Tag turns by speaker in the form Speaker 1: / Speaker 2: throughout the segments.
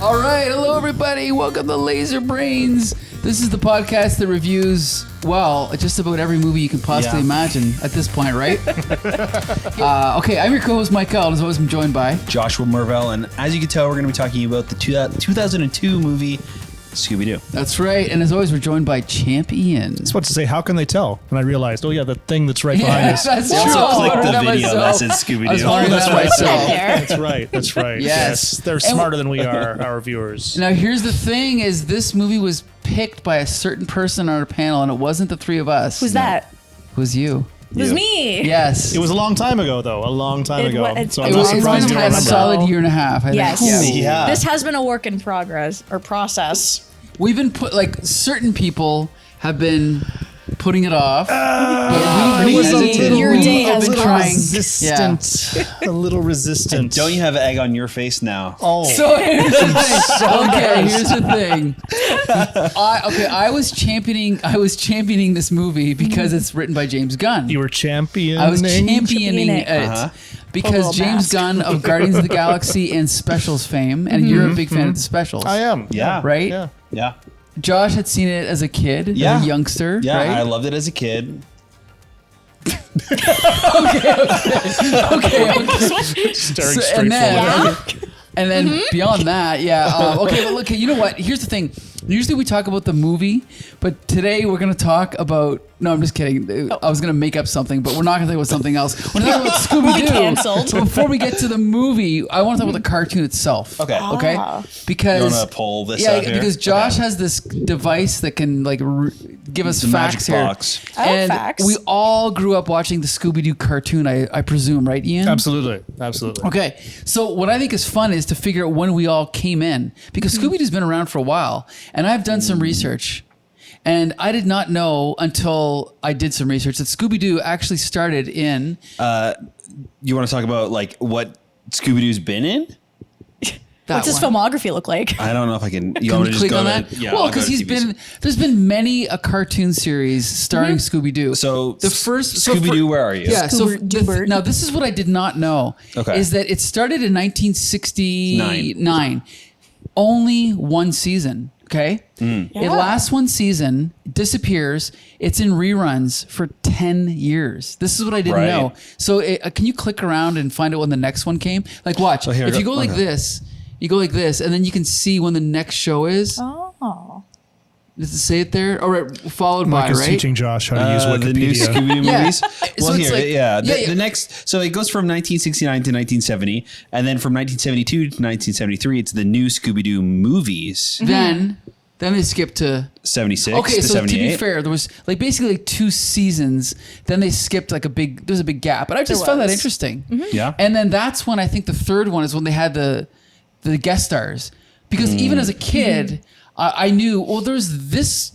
Speaker 1: All right, hello everybody. Welcome to Laser Brains. This is the podcast that reviews, well, just about every movie you can possibly imagine at this point, right? Okay, I'm your co-host Mike L. As always, I'm joined by
Speaker 2: Joshua Mervell, and as you can tell, we're going to be talking about the 2002 movie Scooby-Doo.
Speaker 1: That's right, and as always, we're joined by Champion.
Speaker 3: I was about to say, how can they tell? And I realized, oh yeah, the thing that's right behind us.
Speaker 1: That's
Speaker 2: Also,
Speaker 1: true.
Speaker 2: click the
Speaker 1: That
Speaker 2: video that
Speaker 1: myself.
Speaker 2: says Scooby-Doo.
Speaker 1: That's right.
Speaker 3: That's right.
Speaker 1: Yes.
Speaker 3: They're smarter than we are, our viewers.
Speaker 1: Now, here's the thing: is this movie was picked by a certain person on our panel, and it wasn't the three of us.
Speaker 4: Who's that?
Speaker 1: It was you.
Speaker 4: It was me.
Speaker 1: Yes.
Speaker 3: It was a long time ago, though. A long time
Speaker 4: It
Speaker 3: ago.
Speaker 4: wa-
Speaker 3: So
Speaker 4: it
Speaker 3: I'm not
Speaker 4: was-
Speaker 3: surprised
Speaker 4: it's
Speaker 3: you
Speaker 4: been
Speaker 3: don't
Speaker 4: a
Speaker 1: a
Speaker 3: remember.
Speaker 1: solid year and a half. I
Speaker 4: Yes.
Speaker 1: think.
Speaker 2: Yeah.
Speaker 4: This has been a work in progress or process.
Speaker 1: We've been certain people have been putting it off. But
Speaker 3: It was a little,
Speaker 4: Your day
Speaker 1: have
Speaker 4: has
Speaker 1: been
Speaker 4: come.
Speaker 1: trying.
Speaker 3: resistant. A little resistant.
Speaker 2: Don't you have egg on your face now?
Speaker 3: Oh,
Speaker 1: So here's the thing. Okay, here's the thing. I was championing this movie because it's written by James Gunn.
Speaker 3: you were championing.
Speaker 1: I was championing it
Speaker 2: Uh-huh.
Speaker 1: because
Speaker 4: little
Speaker 1: James
Speaker 4: mask.
Speaker 1: Gunn of Guardians of the Galaxy and Specials fame, and you're a big fan of the Specials.
Speaker 3: I am.
Speaker 2: Yeah.
Speaker 1: Right?
Speaker 3: Yeah.
Speaker 2: Yeah.
Speaker 1: Josh had seen it as a kid,
Speaker 2: Yeah.
Speaker 1: as a youngster,
Speaker 2: Yeah,
Speaker 1: right?
Speaker 2: I loved it as a kid.
Speaker 1: Okay.
Speaker 3: Staring
Speaker 1: So-
Speaker 3: straight
Speaker 1: and then,
Speaker 3: forward.
Speaker 1: and then beyond that, okay, but look, you know what? Here's the thing. Usually we talk about the movie, but today we're going to talk about... No, I'm just kidding. I was going to make up something, but we're not going to talk about something else. We're talking about Scooby-Doo.
Speaker 4: Canceled.
Speaker 1: But before we get to the movie, I want to talk about the cartoon itself.
Speaker 2: Okay.
Speaker 1: Okay?
Speaker 4: Ah.
Speaker 1: Because...
Speaker 2: You want to pull this
Speaker 1: Yeah,
Speaker 2: out here?
Speaker 1: because Josh
Speaker 2: Okay.
Speaker 1: has this device that can give us
Speaker 2: The
Speaker 1: facts
Speaker 2: magic
Speaker 1: here.
Speaker 2: box.
Speaker 4: I have
Speaker 1: And
Speaker 4: facts.
Speaker 1: we all grew up watching the Scooby-Doo cartoon, I presume, right, Ian?
Speaker 3: Absolutely.
Speaker 1: Okay, so what I think is fun is to figure out when we all came in, because Scooby-Doo's been around for a while, and I've done some research, and I did not know until I did some research that Scooby-Doo actually started in...
Speaker 2: You want to talk about like what Scooby-Doo's been in?
Speaker 1: that
Speaker 4: What's his
Speaker 1: one.
Speaker 4: filmography look like?
Speaker 2: I don't know if I can. You
Speaker 1: Can
Speaker 2: want
Speaker 1: you
Speaker 2: to just
Speaker 1: click
Speaker 2: go
Speaker 1: on
Speaker 2: to,
Speaker 1: that?
Speaker 2: Yeah,
Speaker 1: well,
Speaker 2: I'll go
Speaker 1: because
Speaker 2: to
Speaker 1: there's been many a cartoon series starring Scooby-Doo.
Speaker 2: So
Speaker 1: the first
Speaker 2: Scooby-Doo, where are you?
Speaker 1: Yeah, so
Speaker 4: Scooby-Doo.
Speaker 1: now this is what I did not know.
Speaker 2: Okay.
Speaker 1: Is that it started in 1969. Only one season. Okay. It
Speaker 4: Yeah.
Speaker 1: lasts one season, disappears. It's in reruns for 10 years. This is what I didn't
Speaker 2: Right.
Speaker 1: know. So can you click around and find out when the next one came? Like, watch.
Speaker 2: So here
Speaker 1: if
Speaker 2: we
Speaker 1: you
Speaker 2: go.
Speaker 1: go like
Speaker 2: Okay.
Speaker 1: this, you go like this, and then you can see when the next show is.
Speaker 4: Oh.
Speaker 1: Does it say it there? All right, followed
Speaker 3: Mike
Speaker 1: by,
Speaker 3: is
Speaker 1: right?
Speaker 3: teaching Josh how to use
Speaker 2: The new
Speaker 3: Wikipedia.
Speaker 2: Scooby-Doo
Speaker 1: Yeah.
Speaker 2: movies.
Speaker 1: So
Speaker 2: Well,
Speaker 1: it's
Speaker 2: here,
Speaker 1: like-
Speaker 2: yeah.
Speaker 1: yeah.
Speaker 2: The next, so it goes from 1969 to 1970, and then from 1972 to 1973, it's the new Scooby-Doo movies.
Speaker 1: Then they skip to
Speaker 2: 76
Speaker 1: okay.
Speaker 2: to
Speaker 1: So
Speaker 2: 78.
Speaker 1: to be fair, there was like basically like 2 seasons. Then they skipped like there's a big gap, but I just found that
Speaker 4: was.
Speaker 1: interesting.
Speaker 2: Yeah.
Speaker 1: And then that's when I think the third one is when they had the guest stars, because even as a kid, I knew there's this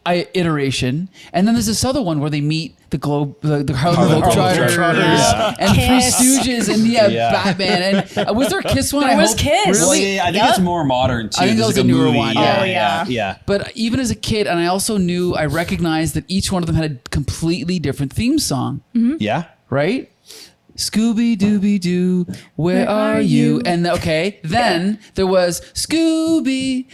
Speaker 1: iteration, and then there's this other one where they meet the Harlem
Speaker 2: Harlem
Speaker 1: Globetrotters,
Speaker 2: Globetrotters.
Speaker 1: and Three
Speaker 4: Kiss.
Speaker 1: Stooges, and
Speaker 2: Yeah.
Speaker 1: Batman. And was there a Kiss one?
Speaker 4: There
Speaker 1: I
Speaker 4: was
Speaker 1: hope.
Speaker 4: Kiss.
Speaker 2: Well,
Speaker 1: Really?
Speaker 2: yeah, I think it's more modern too.
Speaker 1: I think that
Speaker 2: There's
Speaker 1: was
Speaker 2: like
Speaker 1: a newer
Speaker 2: movie.
Speaker 1: one.
Speaker 4: Oh,
Speaker 2: yeah.
Speaker 4: yeah.
Speaker 1: But even as a kid, and I also I recognized that each one of them had a completely different theme song,
Speaker 2: Yeah.
Speaker 1: right? Scooby Dooby Doo, where are you? And then there was Scooby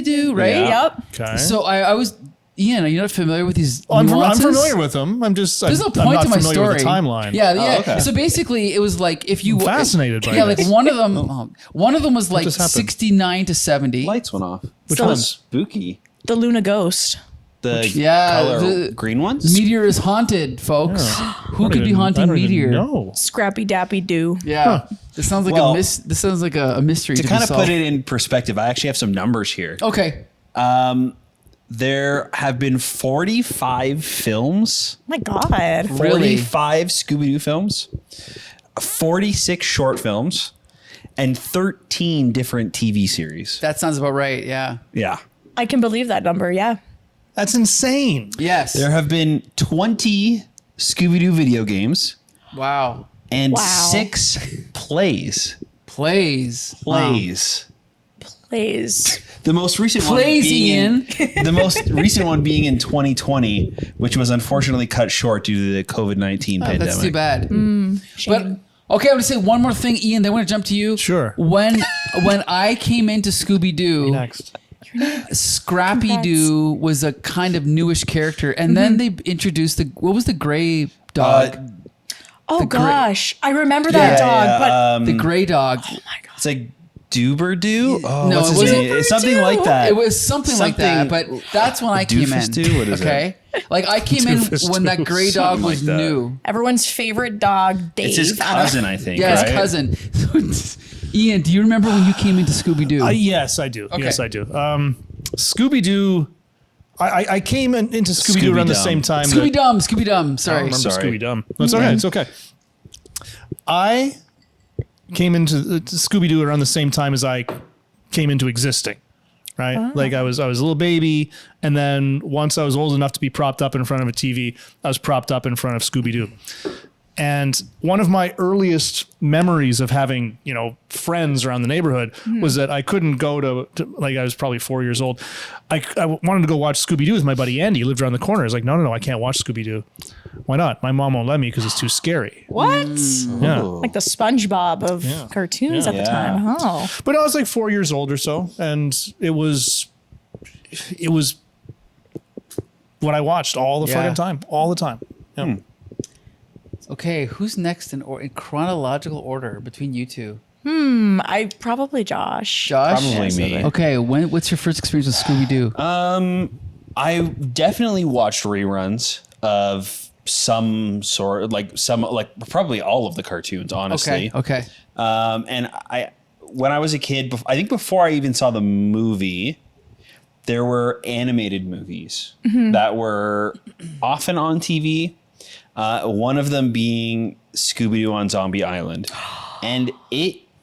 Speaker 1: Doo, right?
Speaker 2: Yeah.
Speaker 4: Yep.
Speaker 3: Okay.
Speaker 1: So I was, Ian, are you not familiar with these
Speaker 3: I'm
Speaker 1: nuances?
Speaker 3: familiar with them. I'm just.
Speaker 1: There's no
Speaker 3: I'm
Speaker 1: point
Speaker 3: not
Speaker 1: to my
Speaker 3: familiar
Speaker 1: story.
Speaker 3: with the timeline.
Speaker 1: Yeah.
Speaker 2: okay.
Speaker 1: So basically, it was like if you
Speaker 3: I'm fascinated by
Speaker 1: yeah,
Speaker 3: this.
Speaker 1: like one of them was like
Speaker 3: just happened?
Speaker 1: 69 to 70.
Speaker 2: Lights went off.
Speaker 3: Which
Speaker 4: So-
Speaker 3: one?
Speaker 2: Spooky.
Speaker 4: The Luna Ghost.
Speaker 2: The
Speaker 1: Yeah,
Speaker 2: color
Speaker 1: the
Speaker 2: green ones.
Speaker 1: Meteor is haunted, folks. Who could be haunting Meteor?
Speaker 3: No.
Speaker 4: Scrappy Dappy Doo.
Speaker 1: Yeah, this sounds like
Speaker 2: Well,
Speaker 1: this sounds like a mystery
Speaker 2: to
Speaker 1: to
Speaker 2: kind
Speaker 1: be
Speaker 2: of
Speaker 1: solved.
Speaker 2: put it in perspective, I actually have some numbers here.
Speaker 1: Okay,
Speaker 2: There have been 45 films.
Speaker 4: My God.
Speaker 1: Really?
Speaker 2: 45 Scooby-Doo films, 46 short films, and 13 different TV series.
Speaker 1: that sounds about right. Yeah.
Speaker 2: Yeah.
Speaker 4: I can believe that number. Yeah.
Speaker 3: That's insane.
Speaker 1: Yes.
Speaker 2: There have been 20 Scooby-Doo video games
Speaker 1: Wow.
Speaker 2: and
Speaker 4: Wow.
Speaker 2: 6 plays.
Speaker 1: Plays.
Speaker 2: Plays.
Speaker 4: Plays.
Speaker 2: The most recent
Speaker 1: Plays,
Speaker 2: one being
Speaker 1: Ian.
Speaker 2: the most recent one being in 2020, which was unfortunately cut short due to the COVID-19
Speaker 1: Oh,
Speaker 2: pandemic.
Speaker 1: that's too bad.
Speaker 4: Shame.
Speaker 1: But Okay, I'm gonna say one more thing, Ian. Then we're gonna jump to you.
Speaker 3: Sure.
Speaker 1: When I came into Scooby-Doo,
Speaker 3: Next.
Speaker 1: Scrappy-Doo was a kind of newish character, and then they introduced what was the gray dog?
Speaker 4: Oh
Speaker 1: The gray-
Speaker 4: gosh, I remember that dog, but
Speaker 1: The gray dog.
Speaker 4: oh my god.
Speaker 2: It's like Doober-Doo? Oh,
Speaker 1: No,
Speaker 2: what's
Speaker 1: it
Speaker 2: his
Speaker 1: wasn't
Speaker 2: name? It's something like that.
Speaker 1: It was something like that, but that's when I came in.
Speaker 2: Doofus-Doo? What is it?
Speaker 1: Okay, like I came in
Speaker 3: Doofus-Doo.
Speaker 1: when that gray dog
Speaker 2: Something
Speaker 1: was
Speaker 2: like that.
Speaker 1: new.
Speaker 4: Everyone's favorite dog, Dave.
Speaker 2: It's his cousin, I think.
Speaker 1: Yeah,
Speaker 2: right?
Speaker 1: his cousin. Ian, do you remember when you came into Scooby-Doo?
Speaker 3: Yes, I do.
Speaker 1: Okay.
Speaker 3: Yes, I do. Scooby-Doo. I came into Scooby-Doo around the
Speaker 2: Scooby-Dum.
Speaker 3: same time.
Speaker 1: Scooby-Dum, Scooby-Dum.
Speaker 3: I don't
Speaker 1: Sorry.
Speaker 3: remember
Speaker 2: Sorry.
Speaker 3: Scooby-Dum. It's okay. It's okay. I came into Scooby-Doo around the same time as I came into existing. Right? Like I was a little baby, and then once I was old enough to be propped up in front of a TV, I was propped up in front of Scooby-Doo. And one of my earliest memories of having, friends around the neighborhood was that I couldn't go to like I was probably 4 years old. I wanted to go watch Scooby-Doo with my buddy Andy, who lived around the corner. I was like, no, I can't watch Scooby-Doo. Why not? My mom won't let me because it's too scary.
Speaker 4: What?
Speaker 3: Yeah.
Speaker 4: Like the SpongeBob of cartoons at the
Speaker 2: Yeah.
Speaker 4: time. Oh.
Speaker 3: But I was like 4 years old or so, and it was what I watched all the
Speaker 1: Yeah.
Speaker 3: fucking time, all the time. Yeah.
Speaker 1: Okay, who's next in chronological order between you two?
Speaker 4: I probably Josh.
Speaker 1: Josh?
Speaker 2: Probably me.
Speaker 1: Okay, what's your first experience with Scooby-Doo?
Speaker 2: I definitely watched reruns of some sort, like probably all of the cartoons, honestly.
Speaker 1: Okay.
Speaker 2: And when I was a kid, I think before I even saw the movie, there were animated movies that were often on TV. One of them being Scooby-Doo on Zombie Island. And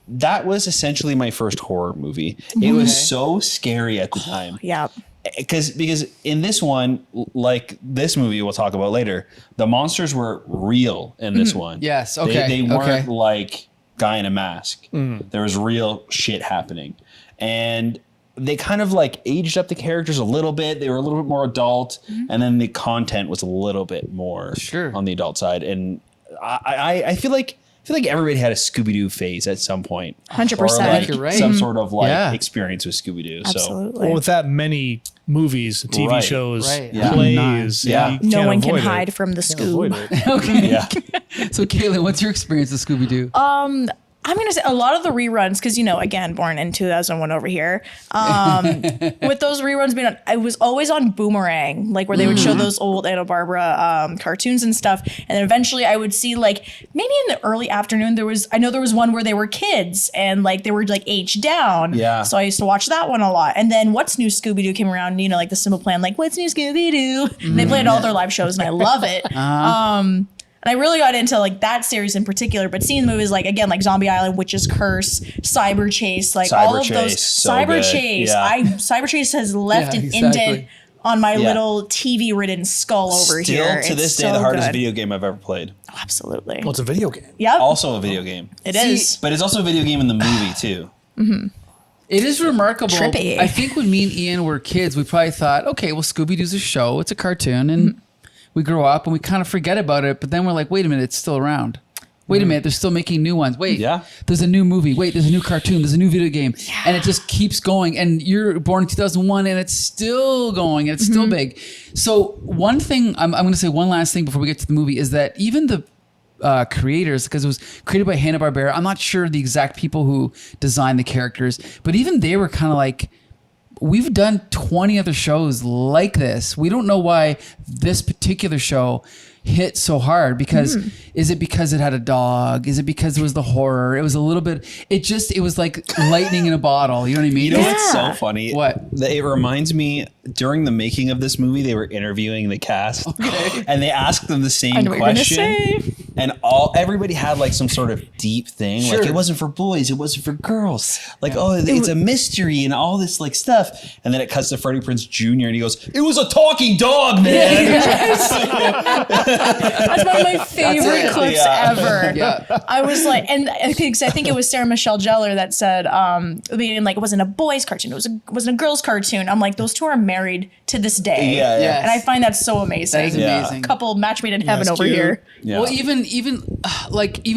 Speaker 2: that was essentially my first horror movie. It was so scary at the time.
Speaker 4: Yeah.
Speaker 2: Because in this one, like this movie we'll talk about later, the monsters were real in this one.
Speaker 1: Yes, okay,
Speaker 2: They weren't
Speaker 1: okay.
Speaker 2: like guy in a mask. There was real shit happening. And they kind of like aged up the characters a little bit. They were a little bit more adult, and then the content was a little bit more on the adult side. And I feel like everybody had a Scooby-Doo phase at some point.
Speaker 4: 100%.
Speaker 2: Or like
Speaker 1: You're right.
Speaker 2: some sort of like
Speaker 1: Yeah.
Speaker 2: experience with Scooby-Doo. So
Speaker 4: Absolutely.
Speaker 3: Well, with that many movies, TV
Speaker 2: Right.
Speaker 3: shows,
Speaker 1: Right.
Speaker 2: Yeah.
Speaker 3: plays,
Speaker 2: Yeah.
Speaker 3: you
Speaker 4: no
Speaker 3: can't
Speaker 4: one can
Speaker 3: avoid it.
Speaker 4: hide from the
Speaker 3: Can't avoid
Speaker 4: Scoob.
Speaker 3: it.
Speaker 1: Okay.
Speaker 2: yeah.
Speaker 1: So, Kaylin, what's your experience with Scooby-Doo?
Speaker 4: I'm going to say a lot of the reruns, because, again, born in 2001 over here. With those reruns being on, I was always on Boomerang, like where they would show those old Hanna-Barbera cartoons and stuff. And then eventually I would see like, maybe in the early afternoon, I know there was one where they were kids and like they were like aged down.
Speaker 2: Yeah.
Speaker 4: So I used to watch that one a lot. And then What's New Scooby-Doo came around, like the Simple Plan, like What's New Scooby-Doo? And they played all their live shows and I love it. And I really got into like that series in particular, but seeing the movies like again like Zombie Island, Witch's Curse, Cyber Chase, like all of
Speaker 2: Cyber
Speaker 4: those
Speaker 2: Chase, so
Speaker 4: Cyber
Speaker 2: good.
Speaker 4: Chase.
Speaker 2: Yeah.
Speaker 4: Cyber Chase has left
Speaker 1: Yeah,
Speaker 4: an
Speaker 1: exactly.
Speaker 4: indent on my
Speaker 2: Yeah.
Speaker 4: little TV-ridden skull over
Speaker 2: Still
Speaker 4: here.
Speaker 2: to
Speaker 4: It's
Speaker 2: this day,
Speaker 4: so
Speaker 2: the hardest
Speaker 4: good.
Speaker 2: video game I've ever played.
Speaker 4: Absolutely.
Speaker 3: Well, it's a video game.
Speaker 4: Yep.
Speaker 2: Also a video game.
Speaker 4: It is.
Speaker 2: But it's also a video game in the movie too.
Speaker 1: It is remarkable.
Speaker 4: Trippy.
Speaker 1: I think when me and Ian were kids, we probably thought, okay, well, Scooby-Doo's a show. It's a cartoon. And we grow up and we kind of forget about it. But then we're like, wait a minute, it's still around. Wait a minute, they're still making new ones. Wait,
Speaker 2: Yeah.
Speaker 1: there's a new movie. Wait, there's a new cartoon. There's a new video game. And it just keeps going. And you're born in 2001 and it's still going and it's still big. So one thing, I'm going to say one last thing before we get to the movie is that even the creators, because it was created by Hanna-Barbera, I'm not sure the exact people who designed the characters, but even they were kind of like, we've done 20 other shows like this. We don't know why this particular show hit so hard because is it because it had a dog? Is it because it was the horror? It was a little bit, it was like lightning in a bottle. You know what I mean?
Speaker 2: You know what's so funny?
Speaker 1: What?
Speaker 2: It reminds me, during the making of this movie, they were interviewing the cast.
Speaker 1: Okay.
Speaker 2: And they asked them the
Speaker 4: I
Speaker 2: same
Speaker 4: know what you're gonna
Speaker 2: question.
Speaker 4: say.
Speaker 2: And everybody had like some sort of deep thing.
Speaker 1: Sure.
Speaker 2: Like it wasn't for boys, it wasn't for girls. Like, it's a mystery and all this like stuff. And then it cuts to Freddie Prinze Jr. and he goes, "It was a talking dog, man."
Speaker 4: That's one of my favorite
Speaker 1: it.
Speaker 4: clips
Speaker 2: Yeah.
Speaker 4: ever.
Speaker 1: Yeah.
Speaker 4: I was like, and I think it was Sarah Michelle Gellar that said, being like, it wasn't a boys cartoon, wasn't a girls cartoon. I'm like, those two are married to this day.
Speaker 2: Yeah,
Speaker 1: Yes.
Speaker 4: And I find that so amazing.
Speaker 1: That is
Speaker 2: Yeah.
Speaker 1: amazing.
Speaker 4: Couple match made in heaven
Speaker 3: That's
Speaker 4: over
Speaker 3: cute.
Speaker 4: here.
Speaker 2: Yeah.
Speaker 1: Well, even even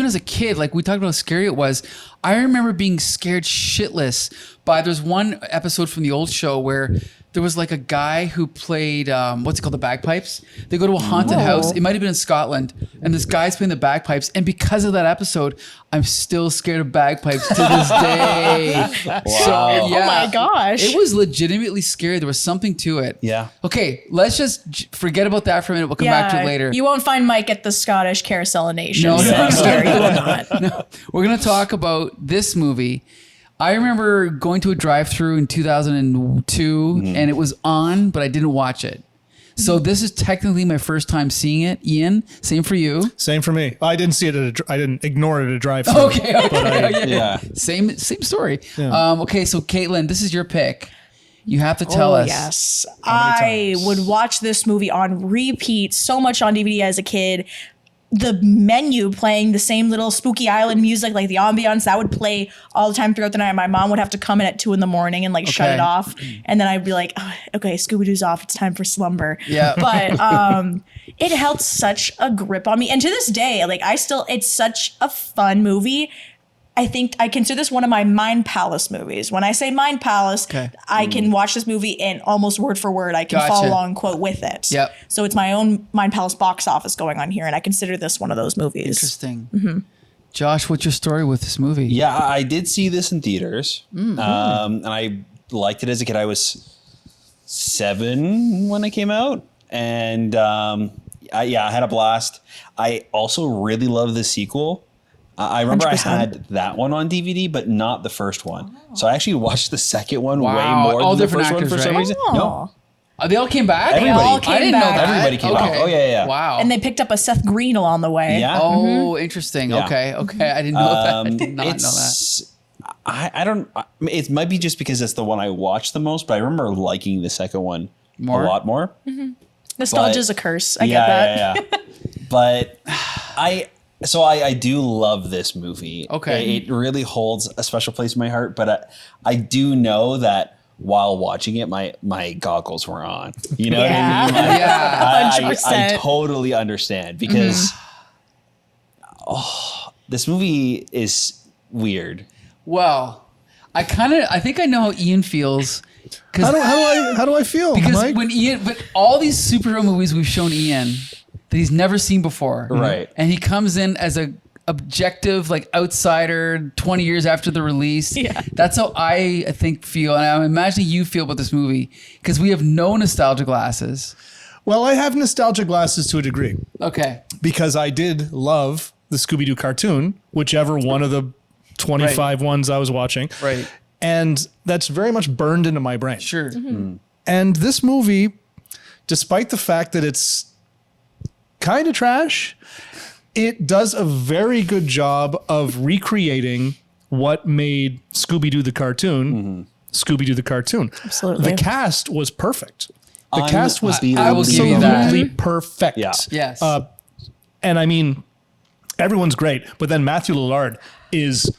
Speaker 1: as a kid, like we talked about how scary it was. I remember being scared shitless by. There's one episode from the old show where there was like a guy who played what's it called, the bagpipes. They go to a haunted house. It might have been in Scotland, and this guy's playing the bagpipes. And because of that episode, I'm still scared of bagpipes to this day.
Speaker 2: Wow.
Speaker 1: So, yeah,
Speaker 4: Oh my gosh.
Speaker 1: it was legitimately scary. There was something to it.
Speaker 2: Yeah.
Speaker 1: Okay, let's just forget about that for a minute. We'll come back to it later.
Speaker 4: You won't find Mike at the Scottish Carousel Nation.
Speaker 1: No, no,
Speaker 4: Scary. You will not.
Speaker 1: We're going to talk about this movie. I remember going to a drive-thru in 2002, and it was on, but I didn't watch it. So this is technically my first time seeing it. Ian, same for you.
Speaker 3: Same for me. I didn't see it. I didn't ignore it at a drive-thru.
Speaker 1: Okay.
Speaker 2: Yeah.
Speaker 1: Same story.
Speaker 3: Yeah.
Speaker 1: Okay, so Caitlin, this is your pick. You have to tell us.
Speaker 4: Yes.
Speaker 3: many
Speaker 4: I
Speaker 3: times?
Speaker 4: would watch this movie on repeat so much on DVD as a kid. The menu playing the same little spooky island music, like the ambiance, that would play all the time throughout the night. My mom would have to come in at 2 a.m. and like shut
Speaker 1: Okay.
Speaker 4: it off. And then I'd be like, oh, okay, Scooby-Doo's off. It's time for slumber.
Speaker 1: Yeah.
Speaker 4: But it held such a grip on me. And to this day, like it's such a fun movie. I think I consider this one of my Mind Palace movies. When I say Mind Palace,
Speaker 1: Okay.
Speaker 4: I can watch this movie and almost word for word, I can
Speaker 1: Gotcha.
Speaker 4: follow along quote with it.
Speaker 1: Yep.
Speaker 4: So it's my own Mind Palace box office going on here, and I consider this one of those movies.
Speaker 1: Interesting. Josh, what's your story with this movie?
Speaker 2: Yeah, I did see this in theaters, and I liked it as a kid. I was 7 when it came out, and I had a blast. I also really love the sequel. I remember
Speaker 4: 100%.
Speaker 2: I had that one on DVD, but not the first one. So I actually watched the second one
Speaker 1: Wow.
Speaker 2: way more
Speaker 1: All
Speaker 2: than the
Speaker 1: different
Speaker 2: first one
Speaker 1: actors,
Speaker 2: for some
Speaker 1: right?
Speaker 2: reason. No,
Speaker 1: They all came back?
Speaker 2: Everybody.
Speaker 4: all
Speaker 1: I
Speaker 4: came
Speaker 1: didn't know
Speaker 4: back.
Speaker 1: that.
Speaker 2: Everybody came back. Oh, yeah.
Speaker 1: Wow.
Speaker 4: And they picked up a Seth Green along the way.
Speaker 2: yeah.
Speaker 1: Oh, interesting.
Speaker 2: Yeah.
Speaker 1: Okay. I didn't know that. I did not know that.
Speaker 2: It's I don't. It might be just because it's the one I watched the most, but I remember liking the second one
Speaker 1: More?
Speaker 2: a lot more.
Speaker 4: Nostalgia's a curse. I
Speaker 2: yeah,
Speaker 4: get that.
Speaker 2: yeah. But I do love this movie.
Speaker 1: Okay.
Speaker 2: It really holds a special place in my heart. But I do know that while watching it, my goggles were on. You know
Speaker 4: Yeah.
Speaker 2: what I mean? Like,
Speaker 1: Yeah.
Speaker 2: I
Speaker 4: 100%.
Speaker 2: totally understand because this movie is weird.
Speaker 1: Well, I think I know how Ian feels.
Speaker 3: How do I feel,
Speaker 1: Because
Speaker 3: Mike?
Speaker 1: but all these superhero movies we've shown Ian that he's never seen before.
Speaker 2: Right.
Speaker 1: And he comes in as a objective, like outsider 20 years after the release.
Speaker 4: Yeah.
Speaker 1: That's how I think feel. And I'm imagining you feel about this movie because we have no nostalgia glasses.
Speaker 3: Well, I have nostalgia glasses to a degree
Speaker 1: Okay.
Speaker 3: because I did love the Scooby-Doo cartoon, whichever one of the 25 ones I was watching.
Speaker 1: Right.
Speaker 3: And that's very much burned into my brain.
Speaker 1: Sure.
Speaker 3: And this movie, despite the fact that it's kind of trash, it does a very good job of recreating what made Scooby-Doo the cartoon, Scooby-Doo the cartoon.
Speaker 4: Absolutely.
Speaker 3: The cast was perfect. The cast was
Speaker 1: I will give you that.
Speaker 3: absolutely perfect.
Speaker 2: Yeah.
Speaker 1: Yes.
Speaker 3: And I mean, everyone's great, but then Matthew Lillard is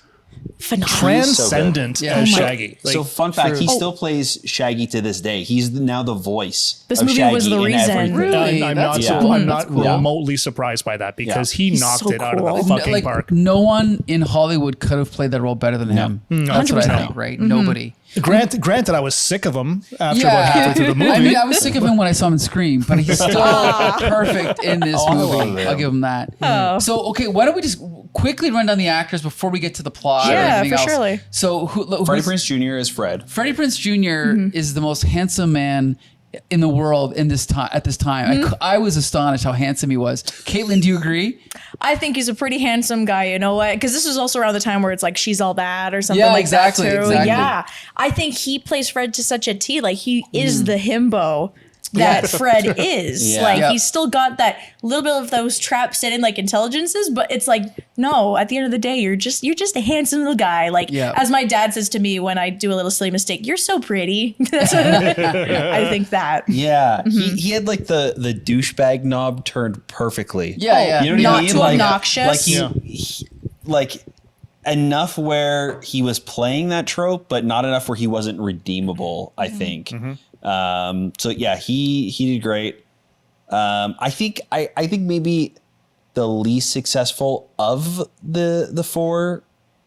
Speaker 4: Phenomenal.
Speaker 3: transcendent
Speaker 1: Yeah.
Speaker 3: as
Speaker 1: Oh my-
Speaker 3: Shaggy.
Speaker 2: So fun fact,
Speaker 1: True.
Speaker 2: he still plays Shaggy to this day. He's now the voice
Speaker 4: This
Speaker 2: of
Speaker 4: movie
Speaker 2: Shaggy
Speaker 4: was the
Speaker 2: in
Speaker 4: reason.
Speaker 2: everything.
Speaker 1: Really?
Speaker 3: I'm
Speaker 1: That's
Speaker 3: not,
Speaker 1: cool.
Speaker 3: I'm
Speaker 1: That's
Speaker 3: not
Speaker 1: cool.
Speaker 3: remotely surprised by that because he
Speaker 4: He's
Speaker 3: knocked
Speaker 4: so
Speaker 3: it out of
Speaker 4: cool.
Speaker 3: the fucking
Speaker 1: like
Speaker 3: park.
Speaker 1: no one in Hollywood could have played that role better than him. That's what I
Speaker 4: 100%.
Speaker 1: think, right? Nobody.
Speaker 3: Granted, I was sick of him after about halfway through the movie.
Speaker 1: I mean, I was sick of him when I saw him in Scream, but he's still perfect in this
Speaker 2: I love
Speaker 1: movie.
Speaker 2: him.
Speaker 1: I'll give him that. So, okay, why don't we just quickly run down the actors before we get to the plot? and
Speaker 4: Yeah,
Speaker 1: everything
Speaker 4: for
Speaker 1: else.
Speaker 4: surely.
Speaker 1: So,
Speaker 2: Freddie Prinze Jr. is Fred.
Speaker 1: Freddie Prinze Jr. is the most handsome man in the world in this time. At this time, I was astonished how handsome he was. Caitlin, do you agree?
Speaker 4: I think he's a pretty handsome guy. You know what? Because this was also around the time where it's like She's All That or something
Speaker 1: Yeah,
Speaker 4: like
Speaker 1: exactly,
Speaker 4: that too.
Speaker 1: exactly.
Speaker 4: Yeah, I think he plays Fred to such a T. Like he is the himbo that Fred is.
Speaker 2: Yeah.
Speaker 4: Like
Speaker 1: Yep.
Speaker 4: he's still got that little bit of those traps in like intelligences, but it's like no. At the end of the day, you're just a handsome little guy. Like
Speaker 1: Yeah.
Speaker 4: as my dad says to me when I do a little silly mistake, "You're so pretty." That's what I think that.
Speaker 2: Yeah, he had like the douchebag knob turned perfectly.
Speaker 1: Yeah, yeah.
Speaker 2: You know what
Speaker 4: Not
Speaker 2: I mean?
Speaker 4: too
Speaker 2: Like,
Speaker 4: obnoxious.
Speaker 2: like enough where he was playing that trope, but not enough where he wasn't redeemable. I think. So yeah, he did great. I think maybe the least successful of the four.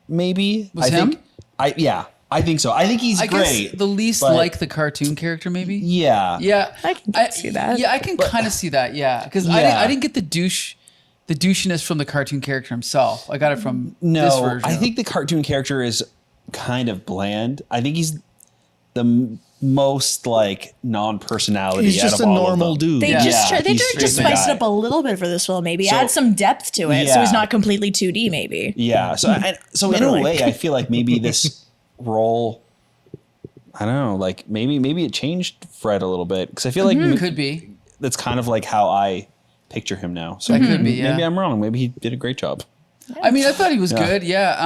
Speaker 2: Maybe
Speaker 1: Was him?
Speaker 2: I think so. I think he's
Speaker 1: I
Speaker 2: great.
Speaker 1: guess the least
Speaker 2: but-
Speaker 1: like the cartoon character, maybe.
Speaker 2: Yeah.
Speaker 1: Yeah,
Speaker 4: I can see that.
Speaker 1: Yeah, I can kind of see that. Yeah, because
Speaker 2: Yeah.
Speaker 1: I didn't get the douchiness from the cartoon character himself. I got it from this
Speaker 2: No,
Speaker 1: version.
Speaker 2: I think the cartoon character is kind of bland. I think he's the most like non-personality.
Speaker 3: He's just
Speaker 2: out
Speaker 3: a
Speaker 2: of all of
Speaker 3: normal
Speaker 2: them.
Speaker 3: dude.
Speaker 4: They
Speaker 1: Yeah.
Speaker 4: just
Speaker 2: Yeah,
Speaker 4: they
Speaker 2: he's
Speaker 4: did just
Speaker 2: straight
Speaker 4: spice it
Speaker 2: guy.
Speaker 4: up a little bit for this film, maybe
Speaker 2: So-
Speaker 4: add some depth to it, so
Speaker 2: Yeah.
Speaker 4: he's not completely 2D, maybe.
Speaker 2: Yeah. So in a
Speaker 4: Literally.
Speaker 2: way, I feel like maybe this role, I don't know, like maybe it changed Fred a little bit because I feel like
Speaker 1: could be.
Speaker 2: that's kind of like how I picture him now. So
Speaker 1: That could be, yeah.
Speaker 2: maybe I'm wrong. Maybe he did a great job.
Speaker 1: I mean, I thought he was
Speaker 2: Yeah.
Speaker 1: good. Yeah.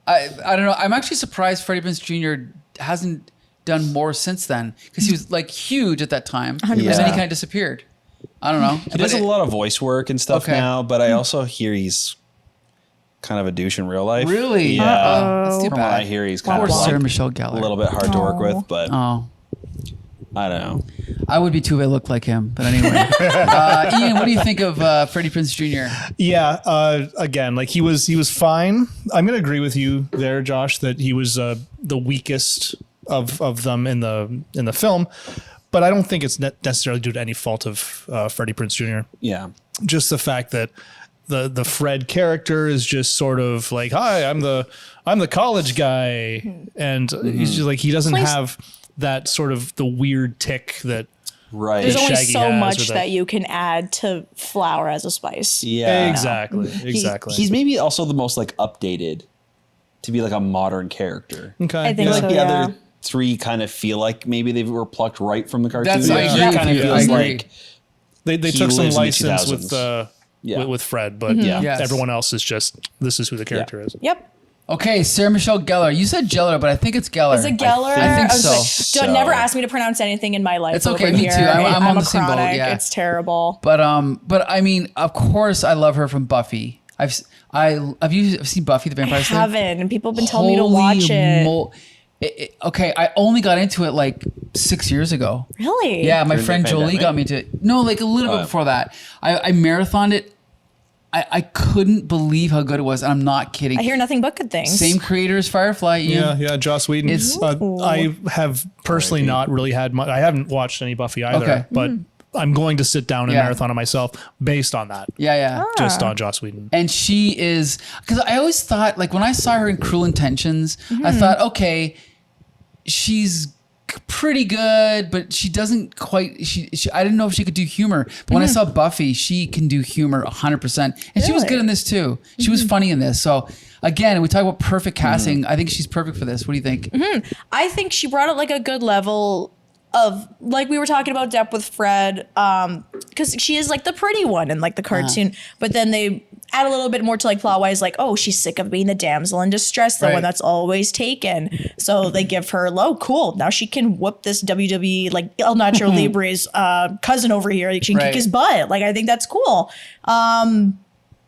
Speaker 1: I don't know. I'm actually surprised Freddie Prinze Jr. hasn't done more since then because he was like huge at that time, and then he
Speaker 4: 100%.
Speaker 1: kind of disappeared. I don't know.
Speaker 2: He does a lot of voice work and stuff
Speaker 1: Okay.
Speaker 2: now, but I also hear he's kind of a douche in real life.
Speaker 1: Really?
Speaker 2: Yeah.
Speaker 1: That's too
Speaker 2: From what I
Speaker 1: bad.
Speaker 2: hear, he's kind
Speaker 1: Poor
Speaker 2: of
Speaker 1: Sarah
Speaker 2: like
Speaker 1: Michelle
Speaker 2: a
Speaker 1: Gellar.
Speaker 2: little bit hard to work with, but
Speaker 1: Oh,
Speaker 2: I don't know.
Speaker 1: I would be too if I looked like him. But anyway, Ian, what do you think of Freddie Prinze Jr.?
Speaker 3: Yeah, again, like he was fine. I'm gonna agree with you there, Josh, that he was the weakest of them in the film, but I don't think it's necessarily due to any fault of Freddie Prinze Jr.
Speaker 2: Yeah.
Speaker 3: Just the fact that the Fred character is just sort of like, hi, I'm the college guy, and he's just like he doesn't
Speaker 4: Place-
Speaker 3: have that sort of the weird tick that.
Speaker 2: Right.
Speaker 4: There's only
Speaker 3: Shaggy
Speaker 4: so
Speaker 3: has,
Speaker 4: much
Speaker 3: or
Speaker 4: that you can add to flour as a spice.
Speaker 2: Yeah.
Speaker 3: Exactly.
Speaker 2: He's maybe also the most like updated to be like a modern character.
Speaker 3: Okay.
Speaker 4: I think
Speaker 2: I feel
Speaker 4: so,
Speaker 2: like the
Speaker 4: yeah.
Speaker 2: other three kind of feel like maybe they were plucked right from the cartoon.
Speaker 1: That's-
Speaker 3: I
Speaker 2: He
Speaker 3: agree with
Speaker 2: kind of
Speaker 3: you.
Speaker 2: feels
Speaker 1: I agree.
Speaker 2: like
Speaker 3: They
Speaker 2: He
Speaker 3: took some
Speaker 2: lives in the
Speaker 3: license
Speaker 2: 2000s. Yeah.
Speaker 3: with Fred, but
Speaker 2: Yeah.
Speaker 1: Yes.
Speaker 3: everyone else is just this is who the character is.
Speaker 4: Yep.
Speaker 1: Okay, Sarah Michelle Gellar. You said Gellar, but I think it's Gellar.
Speaker 4: Is it Geller?
Speaker 1: I think
Speaker 4: was
Speaker 1: so.
Speaker 4: like, don't never ask me to pronounce anything in my life.
Speaker 1: It's okay,
Speaker 4: over
Speaker 1: me
Speaker 4: here.
Speaker 1: too. I'm on
Speaker 4: a
Speaker 1: the same boat,
Speaker 4: chronic.
Speaker 1: yeah.
Speaker 4: It's terrible.
Speaker 1: But I mean, of course, I love her from Buffy. Have you seen Buffy the
Speaker 4: I
Speaker 1: Vampire Slayer?
Speaker 4: haven't, and people have been telling me to
Speaker 1: Holy
Speaker 4: watch it.
Speaker 1: Okay, I only got into it like 6 years ago.
Speaker 4: Really?
Speaker 1: Yeah, my
Speaker 2: During the
Speaker 1: friend Jolie
Speaker 2: pandemic?
Speaker 1: got me into it. No, like a little bit before that. I marathoned it. I couldn't believe how good it was. And I'm not kidding.
Speaker 4: I hear nothing but good things.
Speaker 1: Same creator as Firefly. Ian.
Speaker 3: Yeah, Joss Whedon.
Speaker 1: It's-
Speaker 3: I have personally
Speaker 2: R.I.P.
Speaker 3: not really had much. I haven't watched any Buffy either,
Speaker 1: Okay.
Speaker 3: but I'm going to sit down and
Speaker 1: Yeah.
Speaker 3: marathon it myself based on that.
Speaker 1: Yeah.
Speaker 3: Just on Joss Whedon.
Speaker 1: And she is, because I always thought, like when I saw her in Cruel Intentions, I thought, okay, she's pretty good, but she doesn't quite. She I didn't know if she could do humor. But when I saw Buffy, she can do humor 100%, and she was
Speaker 4: Really?
Speaker 1: good in this too. She was funny in this. So again, we talk about perfect casting. I think she's perfect for this. What do you think?
Speaker 4: I think she brought it like a good level of, like we were talking about depth with Fred, because she is like the pretty one in like the cartoon, but then they add a little bit more to like plot wise, like, oh, she's sick of being the damsel in distress, the
Speaker 1: Right.
Speaker 4: one that's always taken. So they give her, oh, cool, now she can whoop this WWE like El Nacho Libre's cousin over here. Like, she can
Speaker 1: Right.
Speaker 4: kick his butt. Like, I think that's cool.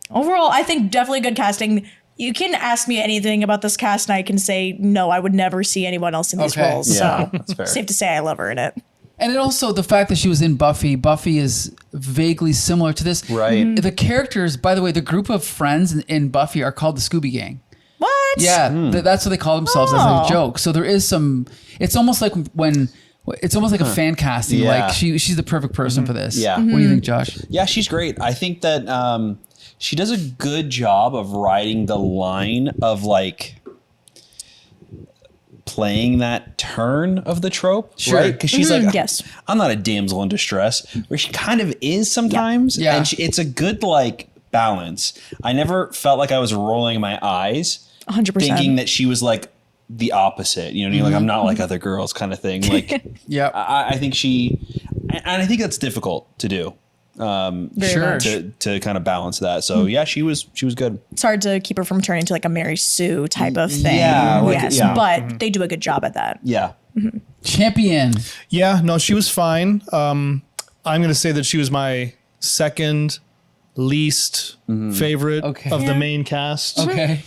Speaker 4: Overall, I think definitely good casting. You can ask me anything about this cast, and I can say no. I would never see anyone else in these
Speaker 1: Okay.
Speaker 4: roles.
Speaker 2: Yeah,
Speaker 4: So
Speaker 2: that's fair.
Speaker 4: safe to say, I love her in it.
Speaker 1: And it also the fact that she was in Buffy. Buffy is vaguely similar to this.
Speaker 2: Right.
Speaker 1: The characters, by the way, the group of friends in Buffy are called the Scooby Gang.
Speaker 4: What?
Speaker 1: Yeah, that's what they call themselves as
Speaker 4: Oh.
Speaker 1: a joke. So there is some. It's almost like when. It's almost like a fan casting.
Speaker 2: Yeah.
Speaker 1: Like she's the perfect person for this.
Speaker 2: Yeah.
Speaker 1: What do you think, Josh?
Speaker 2: Yeah, she's great. I think that she does a good job of riding the line of like playing that turn of the trope,
Speaker 1: Sure.
Speaker 2: right? Because she's like,
Speaker 4: Yes.
Speaker 2: I'm not a damsel in distress, where she kind of is sometimes.
Speaker 1: Yeah.
Speaker 2: And it's a good like balance. I never felt like I was rolling my eyes
Speaker 4: 100%.
Speaker 2: thinking that she was like the opposite, you know what I mean? Like, I'm not like other girls kind of thing. Like,
Speaker 1: Yeah.
Speaker 2: I think and I think that's difficult to do.
Speaker 4: Very
Speaker 1: Sure.
Speaker 4: much.
Speaker 2: To kind of balance that. So yeah, she was good.
Speaker 4: It's hard to keep her from turning into like a Mary Sue type of thing.
Speaker 2: Yeah, like,
Speaker 4: yes,
Speaker 2: yeah.
Speaker 4: but they do a good job at that.
Speaker 2: Yeah.
Speaker 1: Champion.
Speaker 3: Yeah, no, she was fine. I'm going to say that she was my second least favorite
Speaker 1: Okay.
Speaker 3: of the
Speaker 4: Yeah.
Speaker 3: main cast.
Speaker 1: Okay.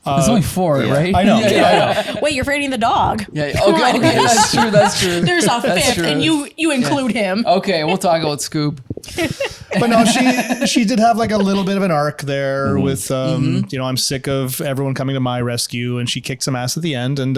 Speaker 1: There's only four,
Speaker 2: yeah.
Speaker 1: right?
Speaker 3: I know.
Speaker 1: Yeah.
Speaker 3: Yeah, I know.
Speaker 4: Wait, you're forgetting the dog.
Speaker 1: Yeah. Okay. Okay. That's true. That's true.
Speaker 4: There's a
Speaker 1: That's
Speaker 4: fifth,
Speaker 1: true.
Speaker 4: and you include him.
Speaker 1: Okay, we'll talk about Scoob.
Speaker 3: But no, she did have like a little bit of an arc there with, I'm sick of everyone coming to my rescue, and she kicked some ass at the end. And